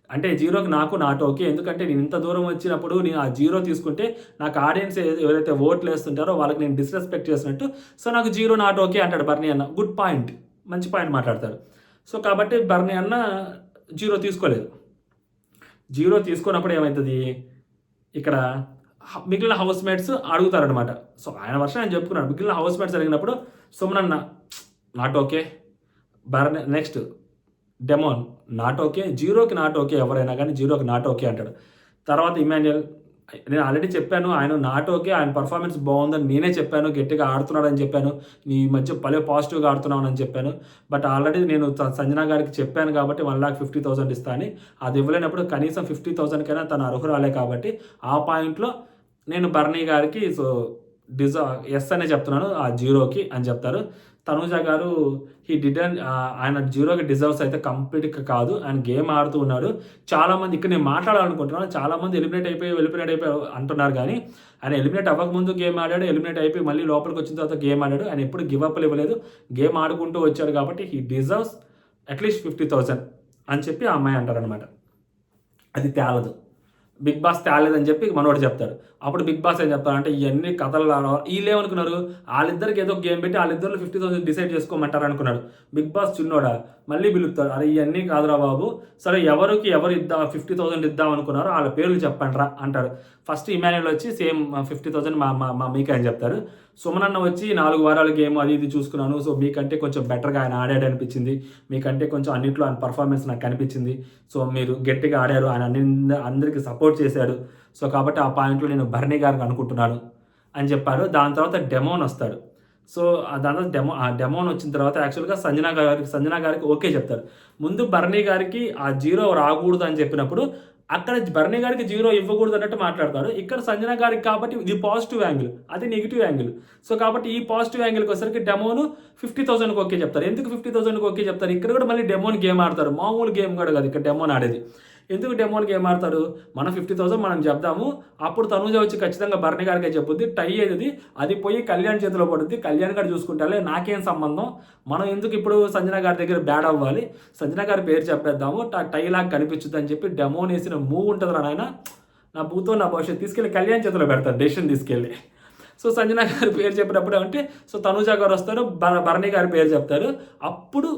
అంటే 0కి నాకు నాట్ ఓకే, ఎందుకంటే నేను ఇంత దూరం వచ్చినప్పుడు నేను ఆ 0 తీసుకుంటే నాకు ఆడియన్స్ ఎవరైతే ఓట్లు వేస్తుంటారో వాళ్ళకి నేను డిస్రెస్పెక్ట్ చేసినట్టు, సో నాకు 0 నాట్ ఓకే అంటాడు భరణి అన్న. గుడ్ పాయింట్, మంచి పాయింట్ మాట్లాడతాడు. సో కాబట్టి భరణి అన్న 0 తీసుకోలేదు. 0 తీసుకున్నప్పుడు ఏమవుతుంది, ఇక్కడ మిగిలిన హౌస్ మేట్స్ అడుగుతారనమాట. సో ఆయన వర్షం ఆయన చెప్పుకున్నాడు. మిగిలిన హౌస్ మేట్స్ అడిగినప్పుడు సుమనన్న not okay, Bharani next Demon not okay, 0కి నాట్ ఓకే, ఎవరైనా కానీ 0కి నాట్ ఓకే అంటాడు. తర్వాత ఇమాన్యుల్ నేను ఆల్రెడీ చెప్పాను. ఆయన నాట్ ఓకే. ఆయన పర్ఫార్మెన్స్ బావుందని నేనే చెప్పాను. గట్టిగా ఆడుతున్నాడని చెప్పాను. ఈ మధ్య భలే పాజిటివ్‌గా ఆడుతున్నావని చెప్పాను. బట్ ఆల్రెడీ నేను సంజన గారికి చెప్పాను కాబట్టి 1,50,000 ఇస్తా అని. అది ఇవ్వలేనప్పుడు కనీసం 50,000 కైనా తను అర్హురాలే కాబట్టి ఆ పాయింట్‌లో నేను బర్నీ గారికి యెస్ అనే చెప్తున్నాను. ఆ జీరోకి అని చెప్తారు. తనూజ గారు ఆయన జీరోకి డిజర్వ్స్ అయితే కంప్లీట్‌గా కాదు. ఆయన గేమ్ ఆడుతూ ఉన్నాడు. చాలామంది ఇక్కడ నేను మాట్లాడాలనుకుంటున్నాను. చాలామంది ఎలిమినేట్ అయిపోయి అంటున్నారు గానీ, ఆయన ఎలిమినేట్ అవ్వకముందు గేమ్ ఆడాడు. ఎలిమినేట్ అయిపోయి మళ్ళీ లోపలికొచ్చిన తర్వాత గేమ్ ఆడాడు. ఆయన ఎప్పుడు గివ్ అప్‌లు ఇవ్వలేదు. గేమ్ ఆడుకుంటూ వచ్చాడు కాబట్టి డిజర్వ్స్ అట్‌లీస్ట్ 50,000 అని చెప్పి ఆ అమ్మాయి అంటారనమాట. అది తేలదు. బిగ్ బాస్ తేలేదని చెప్పి మనోడు చెప్తాడు. అప్పుడు బిగ్ బాస్ ఏం చెప్తాడంటే ఇయన్నీ కథలు ఈళ్ళేమనుకున్నారు, ఆళ్ళిద్దరికి ఏదో గేమ్ పెట్టి ఆళ్ళిద్దరిలో 50,000 డిసైడ్ చేసుకోమంటారు అనుకున్నాడు. బిగ్ బాస్ చిన్నోడా మళ్ళీ పిలుస్తాడు. అరే ఇయన్నీ కాదురా బాబు. సరే ఎవరు 50,000 ఇద్దాం అనుకున్నారో ఆళ్ళ పేర్లు చెప్పండిరా అంటాడు. ఫస్ట్ ఇమాన్యుల్ వచ్చి సేమ్ 50,000 మా మా మా మీకే అని చెప్తారు. సుమనన్న వచ్చి 4 వారాల గేమ్ అది ఇది చూసుకున్నాను. సో మీకంటే కొంచెం బెటర్‌గా ఆయన ఆడాడు అనిపించింది. మీకంటే కొంచెం అన్నిట్లో ఆయన పర్ఫార్మెన్స్ నాకు కనిపించింది. సో మీరు గట్టిగా ఆడారు. ఆయన అందరికి సపోర్ట్ చేశాడు. సో కాబట్టి ఆ పాయింట్‌లో నేను బర్నీ గారికి అనుకుంటున్నాను అని చెప్పాడు. దాని తర్వాత డెమోన్ వస్తాడు. సో దాని తర్వాత డెమోన్ వచ్చిన తర్వాత యాక్చువల్‌గా సంజన గారికి ఓకే చెప్తాడు. ముందు బర్నీ గారికి ఆ జీరో రాకూడదు అని చెప్పినప్పుడు అక్కడ బర్నీ గారికి జీరో ఇవ్వకూడదు అన్నట్టు మాట్లాడతాడు. ఇక్కడ సంజన గారికి కాబట్టి ఇది పాజిటివ్ యాంగిల్, అది నెగిటివ్ యాంగిల్. సో కాబట్టి ఈ పాజిటివ్ యాంగిల్‌కి వచ్చేసరికి డెమోను 50,000కి ఓకే చెప్తారు. ఎందుకు 50,000కి ఓకే చెప్తారు? ఇక్కడ కూడా మళ్ళీ డెమోన్ గేమ్ ఆడతారు. మామూలు గేమ్ కూడా కాదు ఇక్కడ డెమోన్ ఆడేది. ఎందుకు డెమోన్ గేమ్ ఆడతారు? మనం 50,000 మనం చెప్దాము. అప్పుడు తనూజ వచ్చి ఖచ్చితంగా భరణి గారికే చెప్పుద్ది. టై అయ్యేది. అది పోయి కళ్యాణ్ చేతిలో పడుద్ది. కళ్యాణ్ గారు చూసుకుంటాలే నాకేం సంబంధం? మనం ఎందుకు ఇప్పుడు సంజన గారి దగ్గర బ్యాడ్ అవ్వాలి? సంజన గారి పేరు చెప్పేద్దాము. టై లాగా కనిపించుద్ది అని చెప్పి డెమోన్ వేసిన మూవ్ ఉంటుందిరా నాయన. నా భూతో నా భవిష్యత్తు తీసుకెళ్ళి కళ్యాణ్ చేతిలో పెడతారు డెసిషన్ తీసుకెళ్ళి. సో సంజన గారి పేరు చెప్పినప్పుడు అంటే సో తనూజ గారు వస్తారు. భరణి గారి పేరు చెప్తారు. అప్పుడు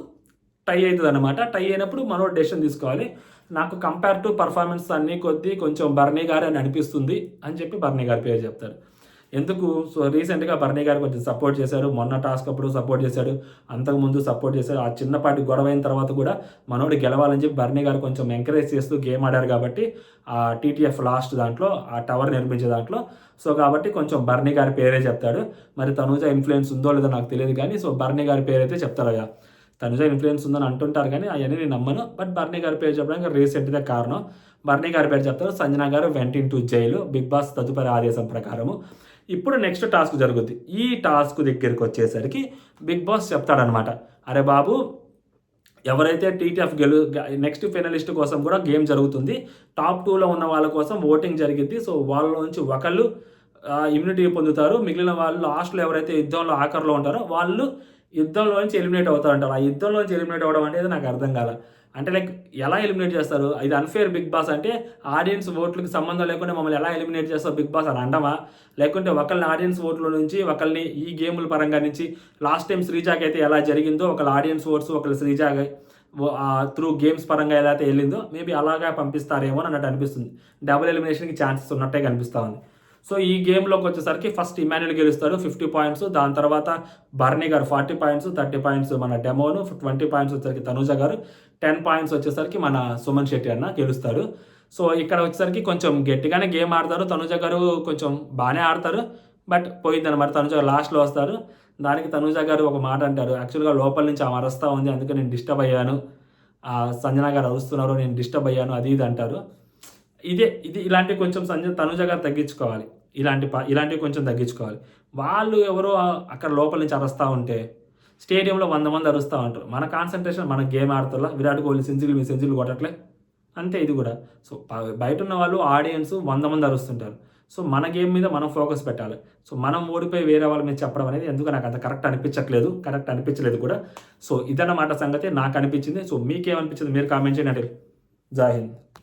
టై అవుతుంది అనమాట. టై అయినప్పుడు మనోడు డెసిషన్ తీసుకోవాలి. నాకు కంపేర్ టు పర్ఫార్మెన్స్ అన్నీ కొద్దీ కొంచెం బర్నీ గారు అని అనిపిస్తుంది అని చెప్పి బర్నీ గారి పేరు చెప్తారు. ఎందుకు? సో రీసెంట్‌గా బర్నీ గారు కొంచెం సపోర్ట్ చేశారు. మొన్న టాస్క్ అప్పుడు సపోర్ట్ చేశాడు. అంతకుముందు సపోర్ట్ చేశారు. ఆ చిన్నపాటి గొడవ అయిన తర్వాత కూడా మనోడు గెలవాలని చెప్పి బర్నీ గారు కొంచెం ఎంకరేజ్ చేస్తూ గేమ్ ఆడారు కాబట్టి ఆ టీటీఎఫ్ లాస్ట్ దాంట్లో ఆ టవర్ నిర్మించే దాంట్లో సో కాబట్టి కొంచెం బర్నీ గారి పేరే చెప్తాడు. మరి తనూజ ఇన్‌ఫ్లుయెన్స్ ఉందో లేదో నాకు తెలియదు కానీ సో బర్నీ గారి పేరైతే చెప్తారయ్యా. తనుజ ఇన్‌ఫ్లుయెన్స్ ఉందని అంటుంటారు కానీ అవన్నీ నేను నమ్మను. బట్ బర్నీ గారి పేరు చెప్పడానికి రీసెంట్‌గా కారణం. బర్నీ గారి పేరు చెప్తారు. సంజన గారు went into jail Bigg Boss తదుపరి ఆదేశం ప్రకారము. ఇప్పుడు నెక్స్ట్ టాస్క్ జరుగుద్ది. ఈ టాస్క్ దగ్గరికి వచ్చేసరికి బిగ్ బాస్ చెప్తాడనమాట. అరే బాబు ఎవరైతే టీటీఎఫ్ నెక్స్ట్ ఫైనలిస్ట్ కోసం కూడా గేమ్ జరుగుతుంది. టాప్ 2లో ఉన్న వాళ్ళ కోసం ఓటింగ్ జరిగిద్ది. సో వాళ్ళలోంచి ఒకళ్ళు ఇమ్యూనిటీ పొందుతారు. మిగిలిన వాళ్ళు లాస్ట్‌లో ఎవరైతే యుద్ధంలో ఆఖరిలో ఉంటారో వాళ్ళు యుద్ధంలో నుంచి ఎలిమినేట్ అవుతారంటారు. ఆ యుద్ధంలో నుంచి ఎలిమినేట్ అవ్వడం అనేది నాకు అర్థం కాల. అంటే లైక్ ఎలా ఎలిమినేట్ చేస్తారు? ఇది అన్‌ఫెయిర్ బిగ్ బాస్ అంటే ఆడియన్స్ ఓట్లకి సంబంధం లేకుండా మమ్మల్ని ఎలా ఎలిమినేట్ చేస్తావు బిగ్ బాస్ అని అనడమా? లేకుంటే ఒకళ్ళని ఆడియన్స్ ఓట్ల నుంచి ఒకళ్ళని ఈ గేముల పరంగా నుంచి లాస్ట్ టైం శ్రీజాకి అయితే ఎలా జరిగిందో ఒకళ్ళ ఆడియన్స్ ఓట్స్ ఒకళ్ళ శ్రీజా త్రూ గేమ్స్ పరంగా ఎలా అయితే వెళ్ళిందో మేబీ అలాగా పంపిస్తారేమో అన్నట్టు అనిపిస్తుంది. డబుల్ ఎలిమినేషన్‌కి ఛాన్సెస్ ఉన్నట్టే కనిపిస్తా ఉంది. సో ఈ గేమ్‌లోకి వచ్చేసరికి ఫస్ట్ ఇమాన్యుల్ గెలుస్తాడు 50 పాయింట్స్. దాని తర్వాత బర్నీ గారు 40 పాయింట్స్, 30 పాయింట్స్ మన డెమోను, 20 పాయింట్స్ వచ్చేసరికి తనూజ గారు, 10 పాయింట్స్ వచ్చేసరికి మన సుమన్ శెట్టి అన్న గెలుస్తాడు. సో ఇక్కడ వచ్చేసరికి కొంచెం గట్టిగానే గేమ్ ఆడతారు. తనూజ గారు కొంచెం బాగానే ఆడతారు. బట్ పోయిందనమాట. తనూజ గారు లాస్ట్‌లో వస్తారు. దానికి తనూజ గారు ఒక మాట అంటారు. యాక్చువల్‌గా లోపల నుంచి ఆమె అరుస్తా ఉంది. అందుకే నేను డిస్టర్బ్ అయ్యాను. సంజన గారు అరుస్తున్నారు. నేను డిస్టర్బ్ అయ్యాను. అది ఇది అంటారు. ఇది ఇలాంటివి కొంచెం తనూజ గారు తగ్గించుకోవాలి. ఇలాంటివి కొంచెం తగ్గించుకోవాలి. వాళ్ళు ఎవరో అక్కడ లోపల నుంచి అరుస్తా ఉంటే స్టేడియంలో 100 మంది అరుస్తా ఉంటారు. మన కాన్సంట్రేషన్ మన గేమ్ ఆడుతున్నా. విరాట్ కోహ్లీ సెంచరీలు కొట్టట్లే. అంతే ఇది కూడా. సో బయట ఉన్న వాళ్ళు ఆడియన్స్ 100 మంది అరుస్తుంటారు. సో మన గేమ్ మీద మనం ఫోకస్ పెట్టాలి. సో మనం ఓడిపోయి వేరే వాళ్ళ మీద చెప్పడం అనేది ఎందుకో నాకు అంత కరెక్ట్ అనిపించలేదు కూడా. సో ఇదన్నమాట సంగతి నాకు అనిపించింది. సో మీకేమనిపించింది మీరు కామెంట్ చేయండి. జై హింద్.